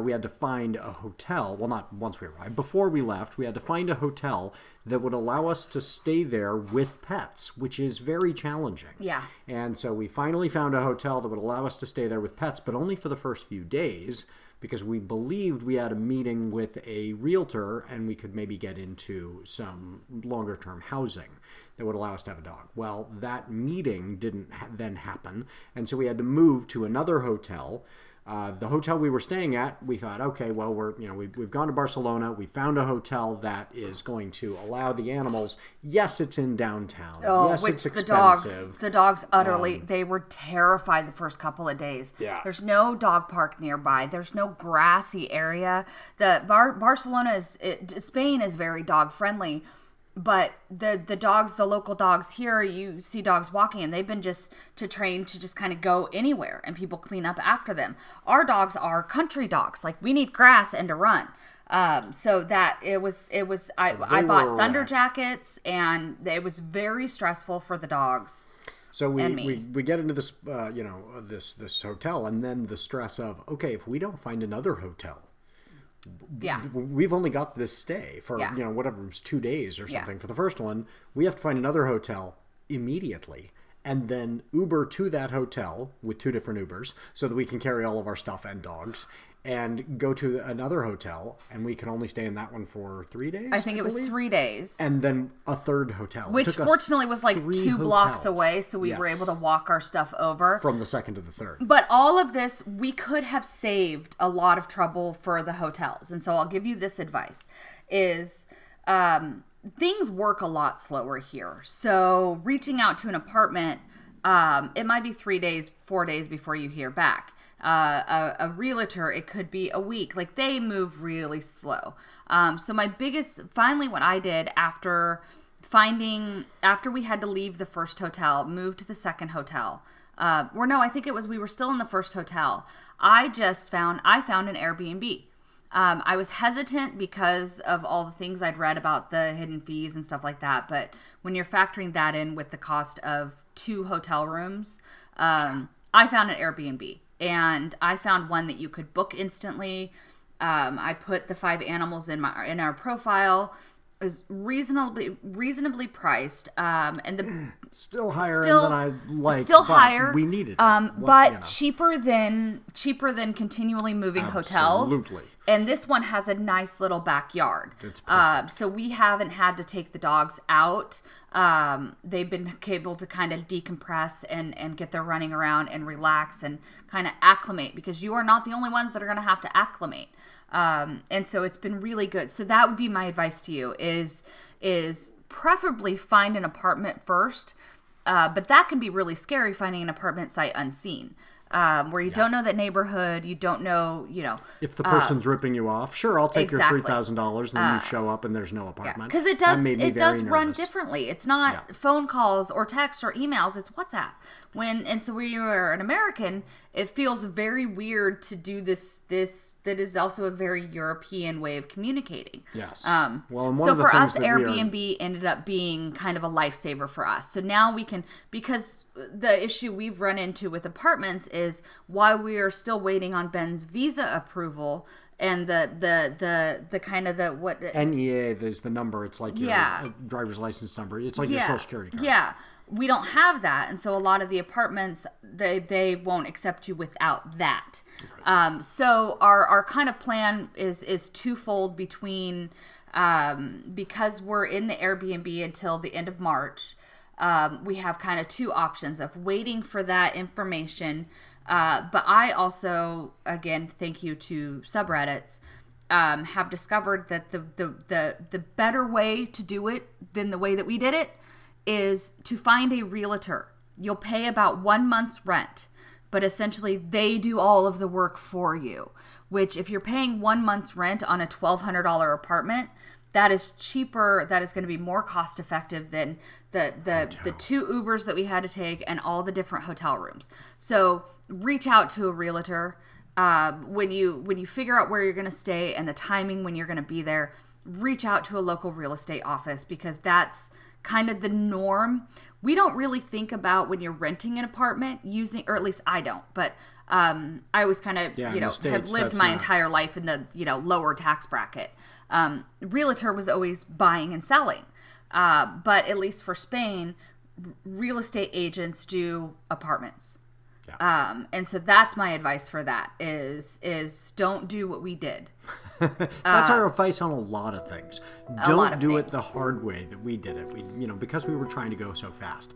we had to find a hotel. Well, not once we arrived. Before we left, we had to find a hotel that would allow us to stay there with pets, which is very challenging. Yeah. And so we finally found a hotel that would allow us to stay there with pets, but only for the first few days, because we believed we had a meeting with a realtor and we could maybe get into some longer-term housing that would allow us to have a dog. Well, that meeting didn't then happen, and so we had to move to another hotel. The hotel we were staying at, we thought, okay, well, we've gone to Barcelona. We found a hotel that is going to allow the animals. Yes, it's in downtown. Oh, yes, which it's expensive. The dogs utterly, they were terrified the first couple of days. Yeah. There's no dog park nearby. There's no grassy area. Spain is very dog friendly. But the dogs, the local dogs here, you see dogs walking, and they've been trained to just kind of go anywhere, and people clean up after them. Our dogs are country dogs. Like, we need grass and to run. So that I bought thunder jackets, and it was very stressful for the dogs. So we get into this this hotel, and then the stress of, okay, if we don't find another hotel. Yeah. We've only got this stay for, whatever, it was 2 days or something. For the first one, we have to find another hotel immediately and then Uber to that hotel with 2 different Ubers so that we can carry all of our stuff and dogs and go to another hotel, and we can only stay in that one for 3 days. I think it was 3 days. And then a third hotel. Which fortunately was like 2 blocks away, so we were able to walk our stuff over. From the second to the third. But all of this, we could have saved a lot of trouble for the hotels. And so I'll give you this advice, is things work a lot slower here. So reaching out to an apartment, it might be 3 days, 4 days before you hear back. A realtor, it could be a week. Like, they move really slow. So finally what I did after we had to leave the first hotel, move to the second hotel. I think we were still in the first hotel. I found an Airbnb. I was hesitant because of all the things I'd read about the hidden fees and stuff like that. But when you're factoring that in with the cost of 2 hotel rooms, I found an Airbnb. And I found one that you could book instantly. I put the 5 animals in our profile. It was reasonably priced, and still higher than I like. Still higher. We needed it. Cheaper than continually moving hotels. Absolutely. And this one has a nice little backyard. It's perfect. So we haven't had to take the dogs out. They've been able to kind of decompress and get their running around and relax and kind of acclimate, because you are not the only ones that are going to have to acclimate. And so it's been really good. So that would be my advice to you is preferably find an apartment first. But that can be really scary, finding an apartment sight unseen. Where you don't know that neighborhood, you don't know, if the person's ripping you off. Sure, I'll take exactly. your $3,000, and then you show up and there's no apartment. Because it does run differently. It's not phone calls or text or emails. It's WhatsApp. So when you're an American, it feels very weird to do this that is also a very European way of communicating. Yes. So for us, Airbnb ended up being kind of a lifesaver for us. So now we can, because the issue we've run into with apartments is while we are still waiting on Ben's visa approval and the kind of the what NEA, there's the number. It's like your driver's license number. It's like your social security card. Yeah. We don't have that, and so a lot of the apartments they won't accept you without that. Right. So our kind of plan is twofold between because we're in the Airbnb until the end of March. We have kind of 2 options of waiting for that information. But I also, again, thank you to subreddits, have discovered that the better way to do it than the way that we did it is to find a realtor. You'll pay about 1 month's rent, but essentially they do all of the work for you, which if you're paying 1 month's rent on a $1,200 apartment, that is cheaper. That is going to be more cost effective than the 2 Ubers that we had to take and all the different hotel rooms. So reach out to a realtor. When you figure out where you're going to stay and the timing when you're going to be there, reach out to a local real estate office, because that's kind of the norm. We don't really think about when you're renting an apartment using, or at least I don't, but I always kind of, have lived my entire life in the, lower tax bracket. Realtor was always buying and selling. But at least for Spain, real estate agents do apartments. Yeah. And so that's my advice for that is don't do what we did. That's our advice on a lot of things. Don't do it the hard way that we did it. We, because we were trying to go so fast.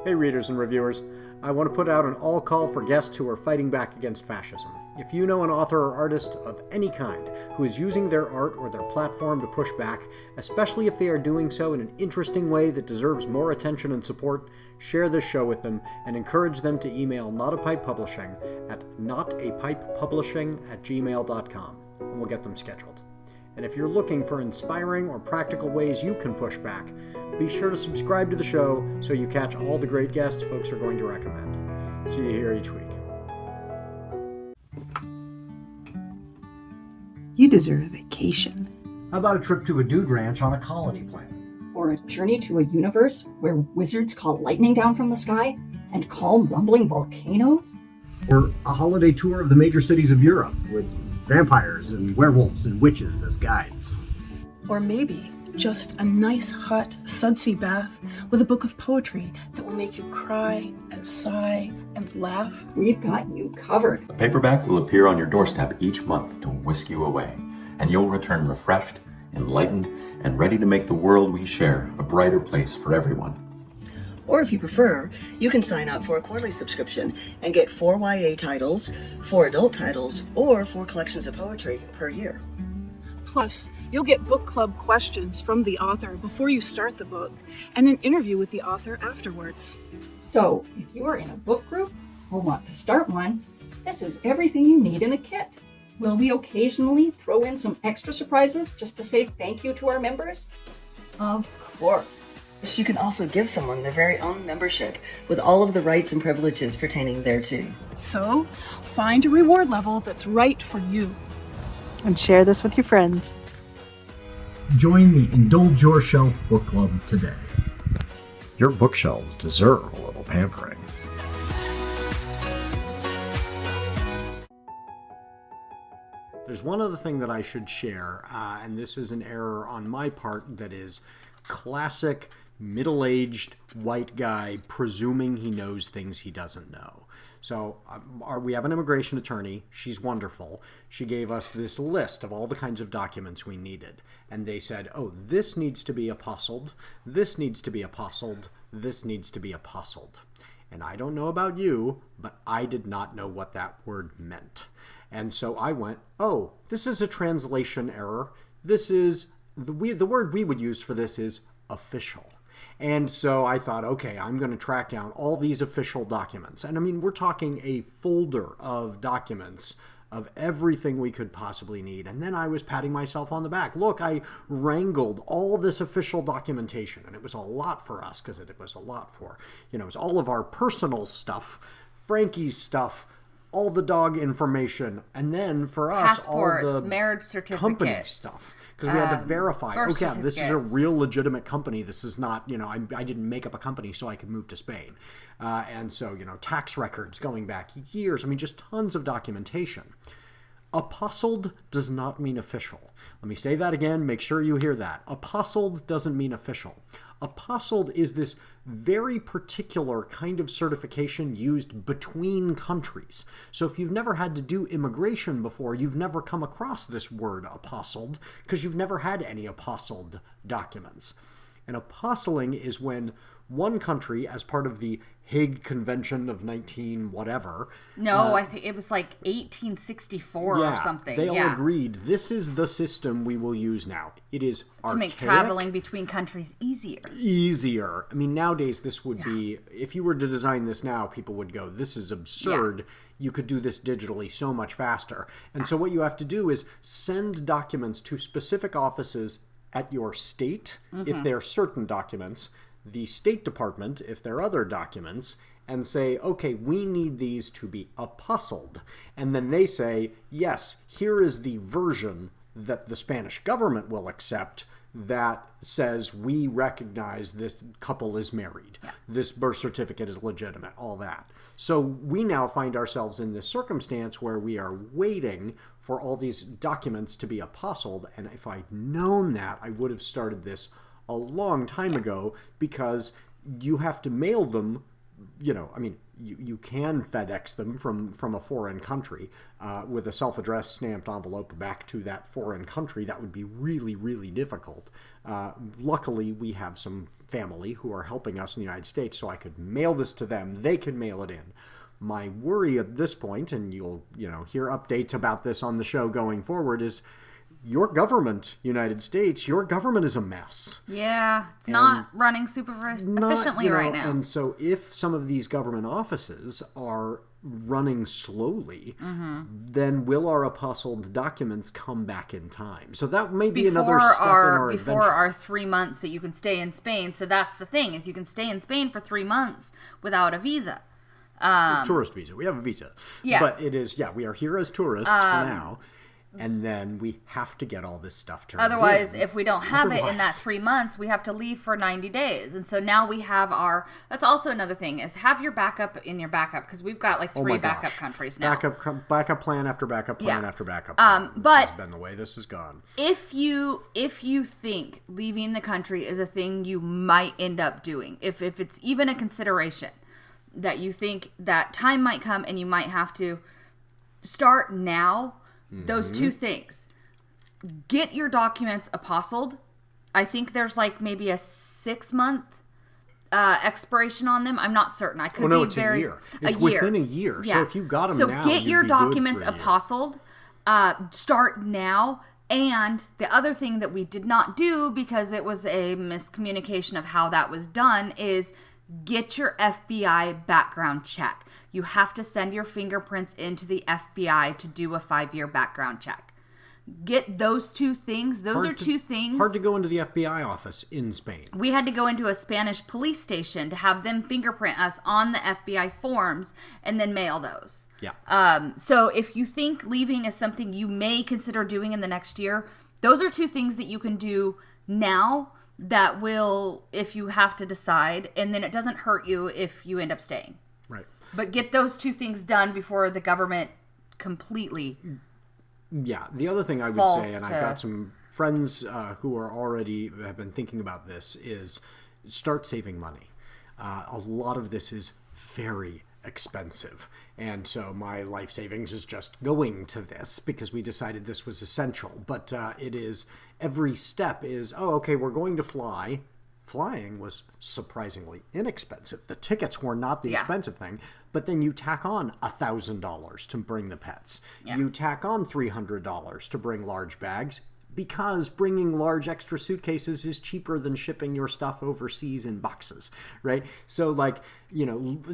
Hey readers and reviewers, I want to put out an all call for guests who are fighting back against fascism. If you know an author or artist of any kind who is using their art or their platform to push back, especially if they are doing so in an interesting way that deserves more attention and support, share this show with them and encourage them to email notapipepublishing at notapipepublishing@gmail.com and we'll get them scheduled. And if you're looking for inspiring or practical ways you can push back, be sure to subscribe to the show so you catch all the great guests folks are going to recommend. See you here each week. You deserve a vacation. How about a trip to a dude ranch on a colony planet? Or a journey to a universe where wizards call lightning down from the sky and calm rumbling volcanoes? Or a holiday tour of the major cities of Europe with vampires and werewolves and witches as guides. Or maybe just a nice hot sudsy bath with a book of poetry that will make you cry and sigh and laugh. We've got you covered. A paperback will appear on your doorstep each month to whisk you away, and you'll return refreshed, enlightened, and ready to make the world we share a brighter place for everyone. Or if you prefer, you can sign up for a quarterly subscription and get 4 YA titles, 4 adult titles, or 4 collections of poetry per year. Plus, you'll get book club questions from the author before you start the book and an interview with the author afterwards. So, if you are in a book group or want to start one, this is everything you need in a kit. Will we occasionally throw in some extra surprises just to say thank you to our members? Of course. You can also give someone their very own membership with all of the rights and privileges pertaining thereto. So, find a reward level that's right for you. And share this with your friends. Join the Indulge Your Shelf book club today. Your bookshelves deserve a little pampering. There's one other thing that I should share, and this is an error on my part that is classic middle-aged white guy presuming he knows things he doesn't know. So we have an immigration attorney. She's wonderful. She gave us this list of all the kinds of documents we needed. And they said, oh, this needs to be apostilled, this needs to be apostilled, this needs to be apostilled. And I don't know about you, but I did not know what that word meant. And so I went, oh, this is a translation error. This is, the word we would use for this is official. And so I thought, okay, I'm going to track down all these official documents. And I mean, we're talking a folder of documents of everything we could possibly need. And then I was patting myself on the back. Look, I wrangled all this official documentation. And it was a lot for us because it was a lot for, it was all of our personal stuff, Frankie's stuff, all the dog information. And then for us, passports, all the marriage certificates, company stuff. Because we had to verify, okay, this is a real legitimate company. This is not, I didn't make up a company so I could move to Spain. And so, tax records going back years. I mean, just tons of documentation. Apostilled does not mean official. Let me say that again. Make sure you hear that. Apostilled doesn't mean official. Apostilled is this very particular kind of certification used between countries. So if you've never had to do immigration before, you've never come across this word apostilled because you've never had any apostilled documents. And apostilling is when one country, as part of the Hague Convention of 19 whatever. No, I think it was like 1864 or something. They all agreed, this is the system we will use now. It is archaic. To make traveling between countries easier. Easier. I mean, nowadays this would be, if you were to design this now, people would go, this is absurd. You could do this digitally so much faster. And so what you have to do is send documents to specific offices at your state, if they're certain documents, the State Department, if there are other documents, and say, okay, we need these to be apostilled. And then they say, yes, here is the version that the Spanish government will accept. that says we recognize this couple is married. Yeah. This birth certificate is legitimate, all that. So we now find ourselves in this circumstance where we are waiting for all these documents to be apostilled. And if I'd known that, I would have started this a long time ago, because you have to mail them. You can FedEx them from a foreign country with a self-addressed stamped envelope back to that foreign country. That would be really, really difficult. Luckily, we have some family who are helping us in the United States, so I could mail this to them. They can mail it in. My worry at this point, and you'll hear updates about this on the show going forward, is your government, United States, your government is a mess. Yeah, it's not running super efficiently right now. And so if some of these government offices are running slowly, then will our apostilled documents come back in time? So that may be another step in our adventure. Before our 3 months that you can stay in Spain. So that's the thing, is you can stay in Spain for 3 months without a visa. Tourist visa. We have a visa. Yeah. But it is, we are here as tourists for now. And then we have to get all this stuff turned in. Otherwise, if we don't have it in that 3 months, we have to leave for 90 days. And so now we have that's also another thing, is have your backup in your backup, because we've got like 3 backup countries now. Backup plan after backup plan after backup plan. This has been the way this has gone. If you think leaving the country is a thing you might end up doing, if it's even a consideration that you think that time might come and you might have to start now, those 2 things. Get your documents apostilled. I think there's like maybe a 6-month expiration on them. I'm not certain. I could be it's a year. It's within a year. Yeah. So if you got them now, so get your documents apostilled. Start now. And the other thing that we did not do, because it was a miscommunication of how that was done, is get your FBI background check. You have to send your fingerprints into the FBI to do a 5-year background check. Get those 2 things. Those are 2 things. Hard to go into the FBI office in Spain. We had to go into a Spanish police station to have them fingerprint us on the FBI forms and then mail those. Yeah. So if you think leaving is something you may consider doing in the next year, those are 2 things that you can do now that will, if you have to decide, and then it doesn't hurt you if you end up staying. Right. But get those 2 things done before the government completely. Yeah. The other thing I would say, and I've got some friends who have been thinking about this, is start saving money. A lot of this is very expensive. And so my life savings is just going to this because we decided this was essential. But it is, every step is, we're going to fly. Flying was surprisingly inexpensive. The tickets were not the expensive thing, but then you tack on $1,000 to bring the pets. Yeah. You tack on $300 to bring large bags, because bringing large extra suitcases is cheaper than shipping your stuff overseas in boxes, right? So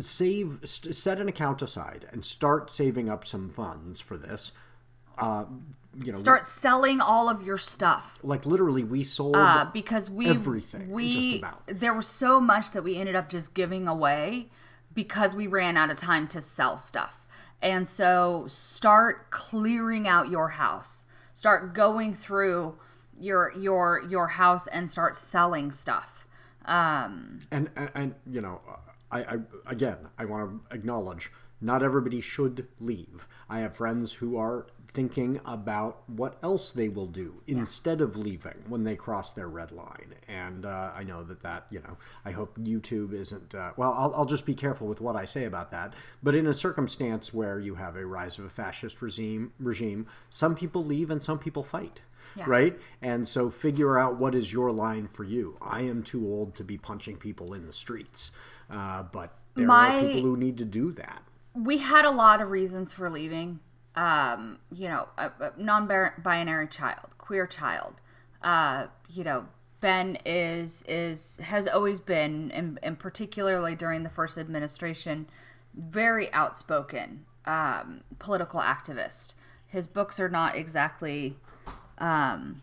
set an account aside and start saving up some funds for this. Start selling all of your stuff. Like literally, we sold because everything. Just about. There was so much that we ended up just giving away because we ran out of time to sell stuff. And so start clearing out your house. Start going through your house and start selling stuff. I want to acknowledge, not everybody should leave. I have friends who are thinking about what else they will do instead of leaving when they cross their red line. And I know that I hope YouTube isn't, I'll just be careful with what I say about that. But in a circumstance where you have a rise of a fascist regime, some people leave and some people fight. Yeah. Right? And so figure out what is your line for you. I am too old to be punching people in the streets. But there are people who need to do that. We had a lot of reasons for leaving. A non-binary child, queer child. Ben has always been, and particularly during the first administration, very outspoken political activist. His books are not exactly, friendly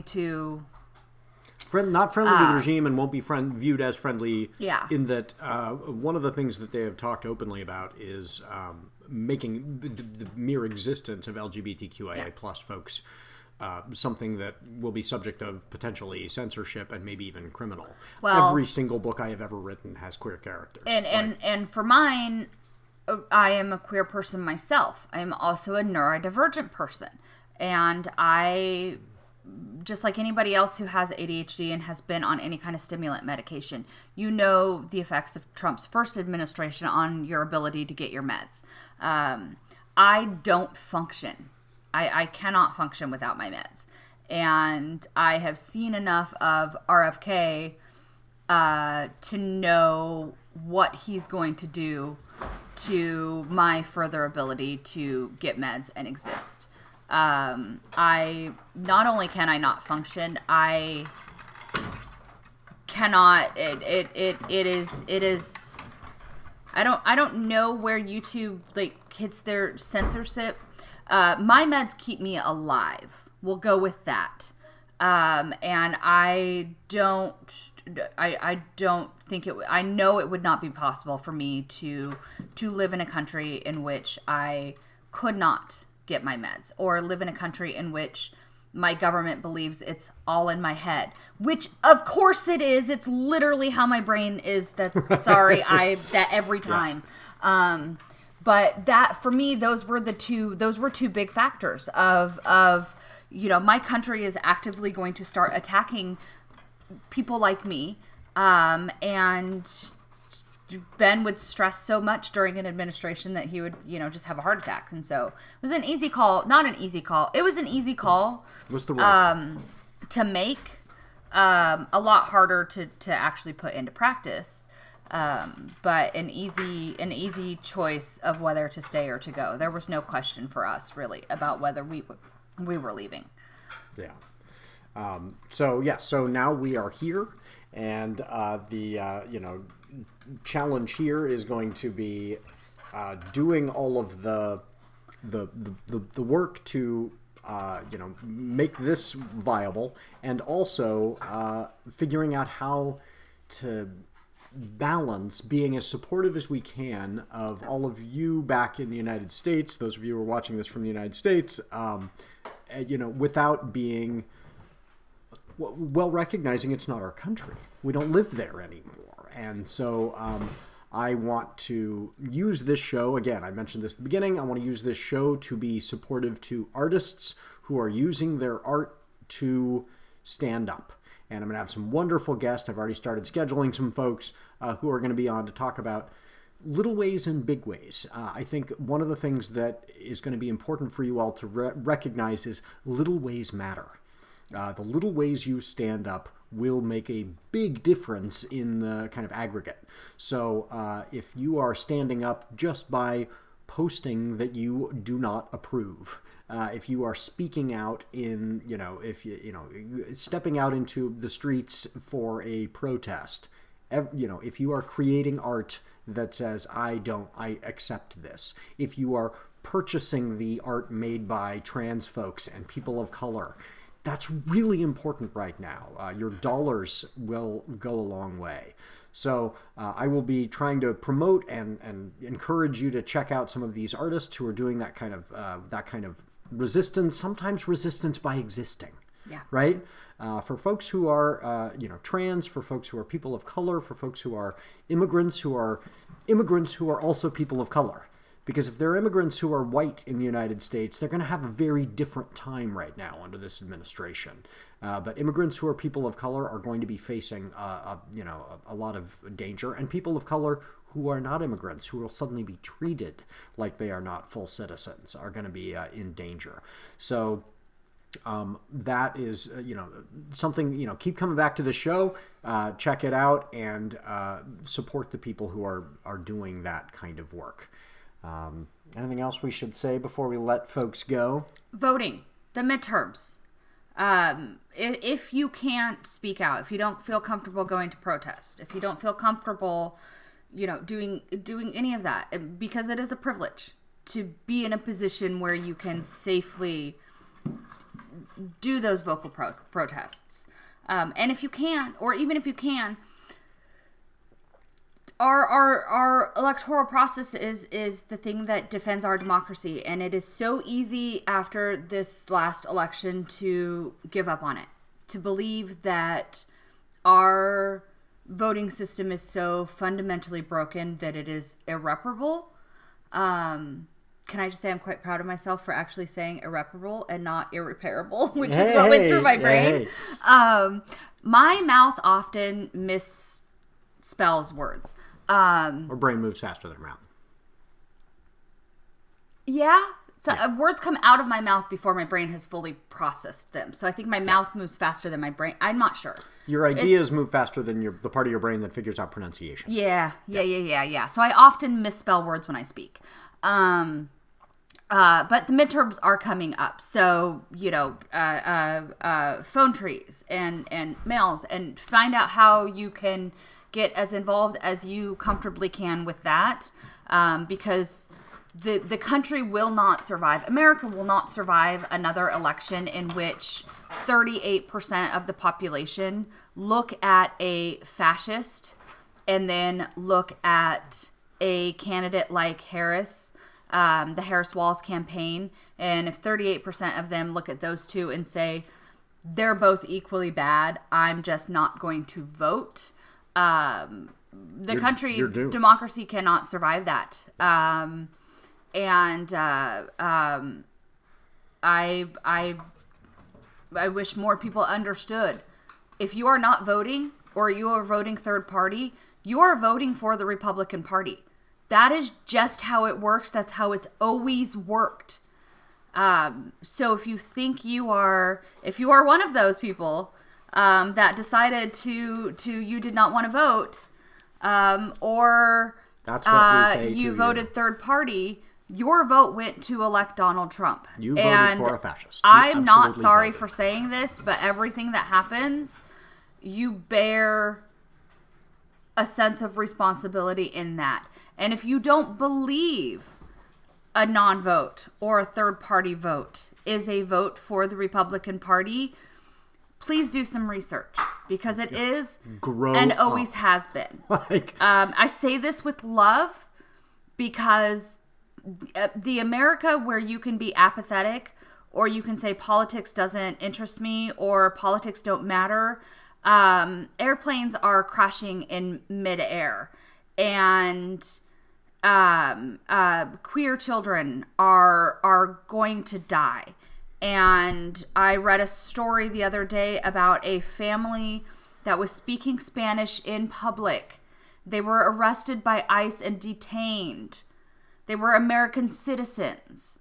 to. Not friendly to the regime, and won't be viewed as friendly. Yeah. In that, one of the things that they have talked openly about is making the mere existence of LGBTQIA plus folks something that will be subject of potentially censorship and maybe even criminal. Well, every single book I have ever written has queer characters. And for mine, I am a queer person myself. I am also a neurodivergent person. And I, just like anybody else who has ADHD and has been on any kind of stimulant medication, you know the effects of Trump's first administration on your ability to get your meds. I don't function. I cannot function without my meds. And I have seen enough of RFK to know what he's going to do to my further ability to get meds and exist. I not only can I not function, I cannot. It is. I don't know where YouTube like hits their censorship. My meds keep me alive. We'll go with that. And I don't think I know it would not be possible for me to live in a country in which I could not get my meds, or live in a country in which my government believes it's all in my head, which of course it is. It's literally how my brain is. That every time. Yeah. But that, for me, those were two big factors of, my country is actively going to start attacking people like me. And Ben would stress so much during an administration that he would, just have a heart attack. And so it was an easy call, not an easy call. It was an easy call. What's the word? To make, a lot harder to actually put into practice. But an easy choice of whether to stay or to go. There was no question for us really about whether we were leaving. Yeah. So now we are here, and the challenge here is going to be doing all of the work to make this viable, and also figuring out how to balance being as supportive as we can of all of you back in the United States, those of you who are watching this from the United States, without being, well, recognizing it's not our country. We don't live there anymore. And so I want to use this show, again, I mentioned this at the beginning, I want to use this show to be supportive to artists who are using their art to stand up. And I'm going to have some wonderful guests. I've already started scheduling some folks who are going to be on to talk about little ways and big ways. I think one of the things that is going to be important for you all to recognize is little ways matter. The little ways you stand up will make a big difference in the kind of aggregate. So if you are standing up just by posting that you do not approve, if you are speaking out in, stepping out into the streets for a protest, if you are creating art that says, I accept this, if you are purchasing the art made by trans folks and people of color, that's really important right now. Your dollars will go a long way. So I will be trying to promote and encourage you to check out some of these artists who are doing that kind of resistance, sometimes resistance by existing. Yeah. Right? For folks who are, trans, for folks who are people of color, for folks who are immigrants who are also people of color. Because if they're immigrants who are white in the United States, they're going to have a very different time right now under this administration. But immigrants who are people of color are going to be facing, a lot of danger. And people of color who are not immigrants, who will suddenly be treated like they are not full citizens, are going to be in danger. So that is, something, keep coming back to the show, check it out, and support the people who are doing that kind of work. Anything else we should say before we let folks go? Voting, the midterms. If you can't speak out, if you don't feel comfortable going to protest, if you don't feel comfortable, doing any of that, because it is a privilege to be in a position where you can safely do those vocal protests. And if you can't, or even if you can, our electoral process is the thing that defends our democracy, and it is so easy after this last election to give up on it, to believe that our voting system is so fundamentally broken that it is irreparable. Can I just say I'm quite proud of myself for actually saying irreparable and not irreparable, which is what went through my brain. My mouth often misspells words. Our brain moves faster than our mouth. Yeah. So words come out of my mouth before my brain has fully processed them. So I think my mouth moves faster than my brain. I'm not sure. Your ideas move faster than the part of your brain that figures out pronunciation. Yeah. So I often misspell words when I speak. But the midterms are coming up. So, phone trees and mails, and find out how you can get as involved as you comfortably can with that. Because the country will not survive. America will not survive another election in which 38% of the population look at a fascist and then look at a candidate like Harris, the Harris-Walz campaign, and if 38% of them look at those two and say, they're both equally bad, I'm just not going to vote, democracy cannot survive that. I wish more people understood. If you are not voting, or you are voting third party, you are voting for the Republican Party. That is just how it works. That's how it's always worked. So if you think if you are one of those people that decided you did not want to vote, or that's what we say you voted third party, your vote went to elect Donald Trump. You voted for a fascist. I'm not sorry for saying this, but everything that happens, you bear a sense of responsibility in that. And if you don't believe a non-vote or a third-party vote is a vote for the Republican Party, please do some research, because it is and always has been. I say this with love, because the America where you can be apathetic, or you can say politics doesn't interest me, or politics don't matter, airplanes are crashing in midair, and queer children are going to die. And I read a story the other day about a family that was speaking Spanish in public. They were arrested by ICE and detained. They were American citizens.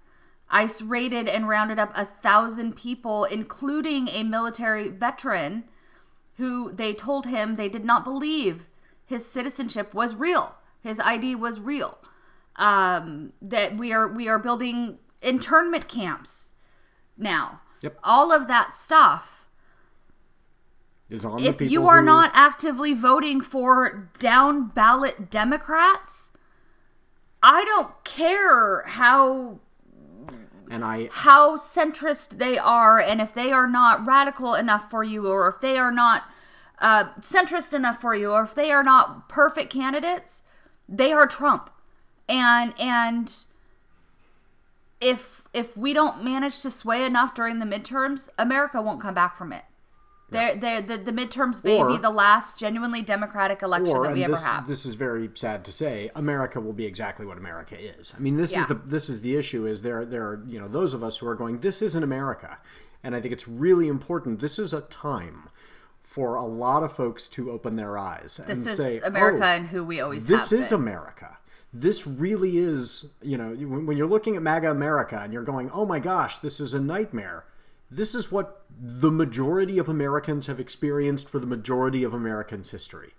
ICE raided and rounded up 1,000 people, including a military veteran, who they told him they did not believe his citizenship was real. His ID was real. That we are building internment camps now. Yep. All of that stuff is on if you are not actively voting for down ballot Democrats, I don't care how centrist they are, and if they are not radical enough for you, or if they are not centrist enough for you, or if they are not perfect candidates, they are Trump. And if we don't manage to sway enough during the midterms, America won't come back from it. Yeah. The midterms may be the last genuinely democratic election that we ever have. This is very sad to say. America will be exactly what America is. I mean, this is the issue. Is there are those of us who are going, this isn't America, and I think it's really important. This is a time for a lot of folks to open their eyes and say, "This is America, and who we always have been." This is America. This really is. When you're looking at MAGA America and you're going, "Oh my gosh, this is a nightmare." This is what the majority of Americans have experienced for the majority of Americans' history.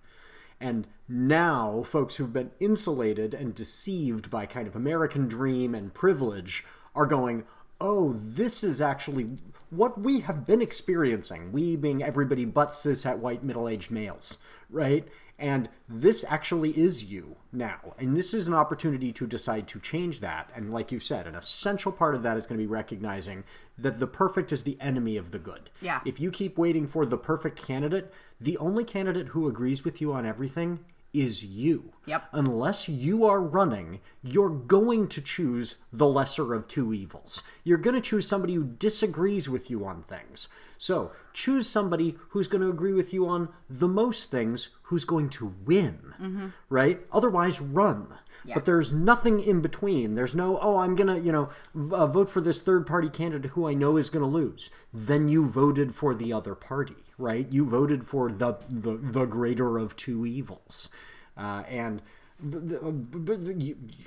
And now folks who've been insulated and deceived by kind of American dream and privilege are going, oh, this is actually what we have been experiencing. We being everybody but cishet white middle-aged males, right? And this actually is you now. And this is an opportunity to decide to change that. And like you said, an essential part of that is going to be recognizing that the perfect is the enemy of the good. Yeah. If you keep waiting for the perfect candidate, the only candidate who agrees with you on everything is you. Yep. Unless you are running, you're going to choose the lesser of two evils. You're going to choose somebody who disagrees with you on things. So choose somebody who's going to agree with you on the most things, who's going to win, right? Otherwise, run. Yeah. But there's nothing in between. There's no, I'm going to, vote for this third-party candidate who I know is going to lose. Then you voted for the other party, right? You voted for the greater of two evils. And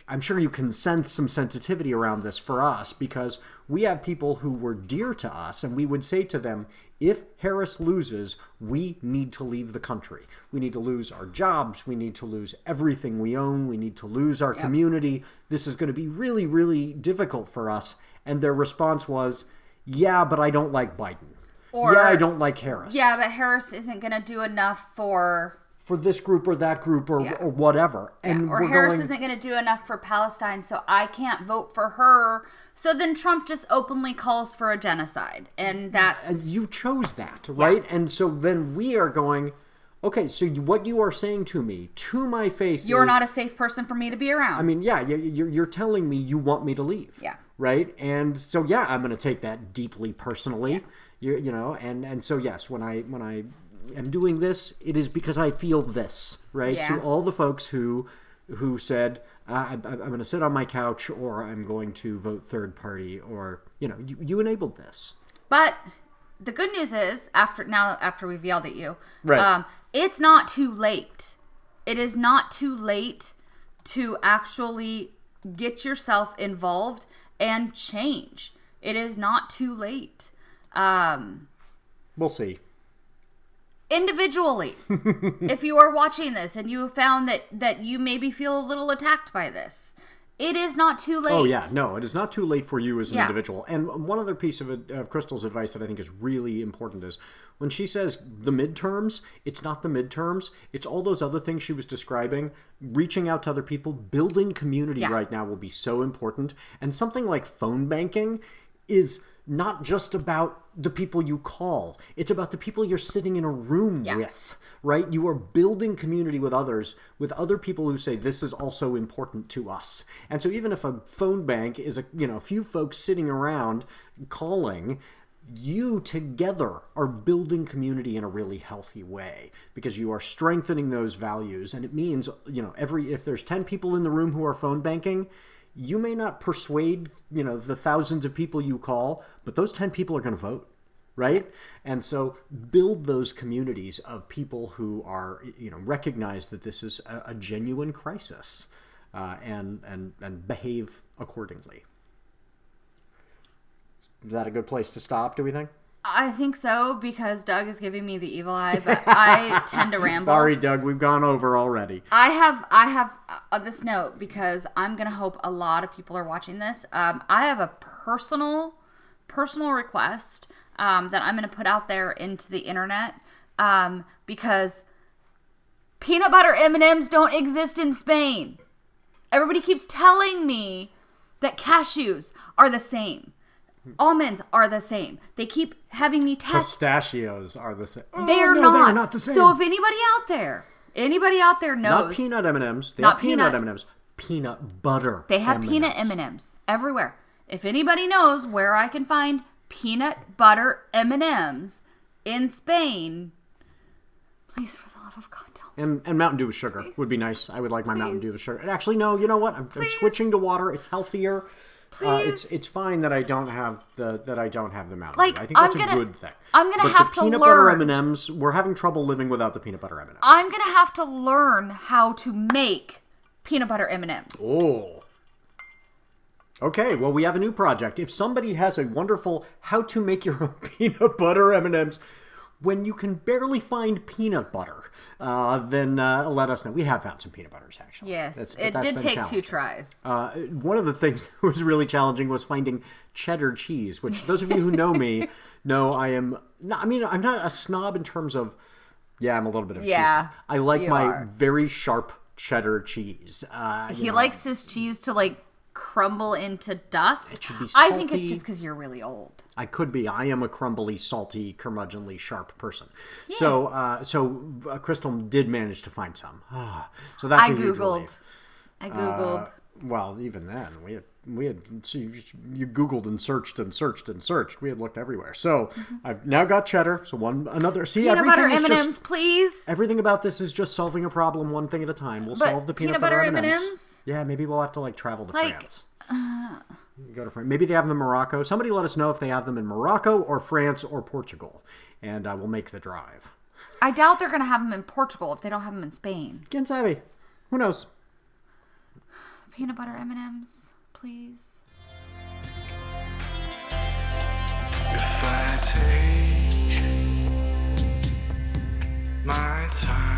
I'm sure you can sense some sensitivity around this for us, because we have people who were dear to us, and we would say to them, if Harris loses, we need to leave the country. We need to lose our jobs. We need to lose everything we own. We need to lose our community. This is going to be really, really difficult for us. And their response was, yeah, but I don't like Biden. Or, yeah, I don't like Harris. Yeah, but Harris isn't going to do enough for this group or that group or whatever. And or Harris isn't going to do enough for Palestine, so I can't vote for her. So then Trump just openly calls for a genocide. And that's... And you chose that, right? Yeah. And so then we are going, okay, so what you are saying to me, to my face You're not a safe person for me to be around. I mean, yeah, you're telling me you want me to leave. Yeah. Right? And so, yeah, I'm going to take that deeply personally. Yeah. And so, yes, when I am doing this, it is because I feel this, right? Yeah. To all the folks who said, I'm going to sit on my couch, or I'm going to vote third party, or, you enabled this. But the good news is, after we've yelled at you, right. It's not too late. It is not too late to actually get yourself involved and change. It is not too late. We'll see. Individually, if you are watching this and you have found that you maybe feel a little attacked by this, it is not too late. Oh, yeah. No, it is not too late for you as an individual. And one other piece of Chrystal's advice that I think is really important is when she says the midterms, it's not the midterms. It's all those other things she was describing. Reaching out to other people, building community right now will be so important. And something like phone banking is not just about the people you call. It's about the people you're sitting in a room with, right? You are building community with others, with other people who say, this is also important to us. And so even if a phone bank is a few folks sitting around calling, you together are building community in a really healthy way, because you are strengthening those values. And it means, if there's 10 people in the room who are phone banking, you may not persuade, the thousands of people you call, but those 10 people are going to vote, right? And so build those communities of people who are, recognize that this is a genuine crisis, and behave accordingly. Is that a good place to stop, do we think? I think so, because Doug is giving me the evil eye, but I tend to ramble. Sorry, Doug, we've gone over already. I have on this note, because I'm going to hope a lot of people are watching this. I have a personal request that I'm going to put out there into the internet, because peanut butter M&Ms don't exist in Spain. Everybody keeps telling me that cashews are the same. Almonds are the same. They keep having me test. Pistachios are the same. They're not the same. So if anybody out there knows. Not peanut M&Ms. They have peanut M&Ms. Peanut butter They have M&Ms. peanut M&Ms everywhere. If anybody knows where I can find peanut butter M&Ms in Spain, please, for the love of God, tell me. And Mountain Dew with sugar would be nice. I would like my Mountain Dew with sugar. And actually, no, you know what? I'm switching to water. It's healthier. It's fine that I don't have the Mountain Dew. I think that's a good thing. I'm gonna have to learn. Peanut butter M&Ms. We're having trouble living without the peanut butter M&Ms. I'm gonna have to learn how to make peanut butter M&Ms. Oh. Okay, well, we have a new project. If somebody has a wonderful how to make your own peanut butter M&Ms when you can barely find peanut butter, then let us know. We have found some peanut butters, actually. Yes, it did take 2 tries. One of the things that was really challenging was finding cheddar cheese, which those of you who know me know I am not, I'm not a snob in terms of, I'm a little bit of a cheese snob. I like my very sharp cheddar cheese. He likes his cheese to crumble into dust. It should be I think it's salty. just because you're really old. I could be. I am a crumbly, salty, curmudgeonly, sharp person. Yeah. So Chrystal did manage to find some. So that's a huge relief. I Googled. Well, even then, we had so you Googled and searched and searched and searched. We had looked everywhere. So I've now got cheddar. So another. See, peanut butter everything is M&Ms, just, everything Everything about this is just solving a problem one thing at a time. We'll solve the peanut butter M&Ms. Yeah, maybe we'll have to travel to France. Go to France. Maybe they have them in Morocco. Somebody let us know if they have them in Morocco or France or Portugal, and we'll make the drive. I doubt they're going to have them in Portugal if they don't have them in Spain. Quien sabe? Who knows? Peanut butter M&Ms, please. If I take my time.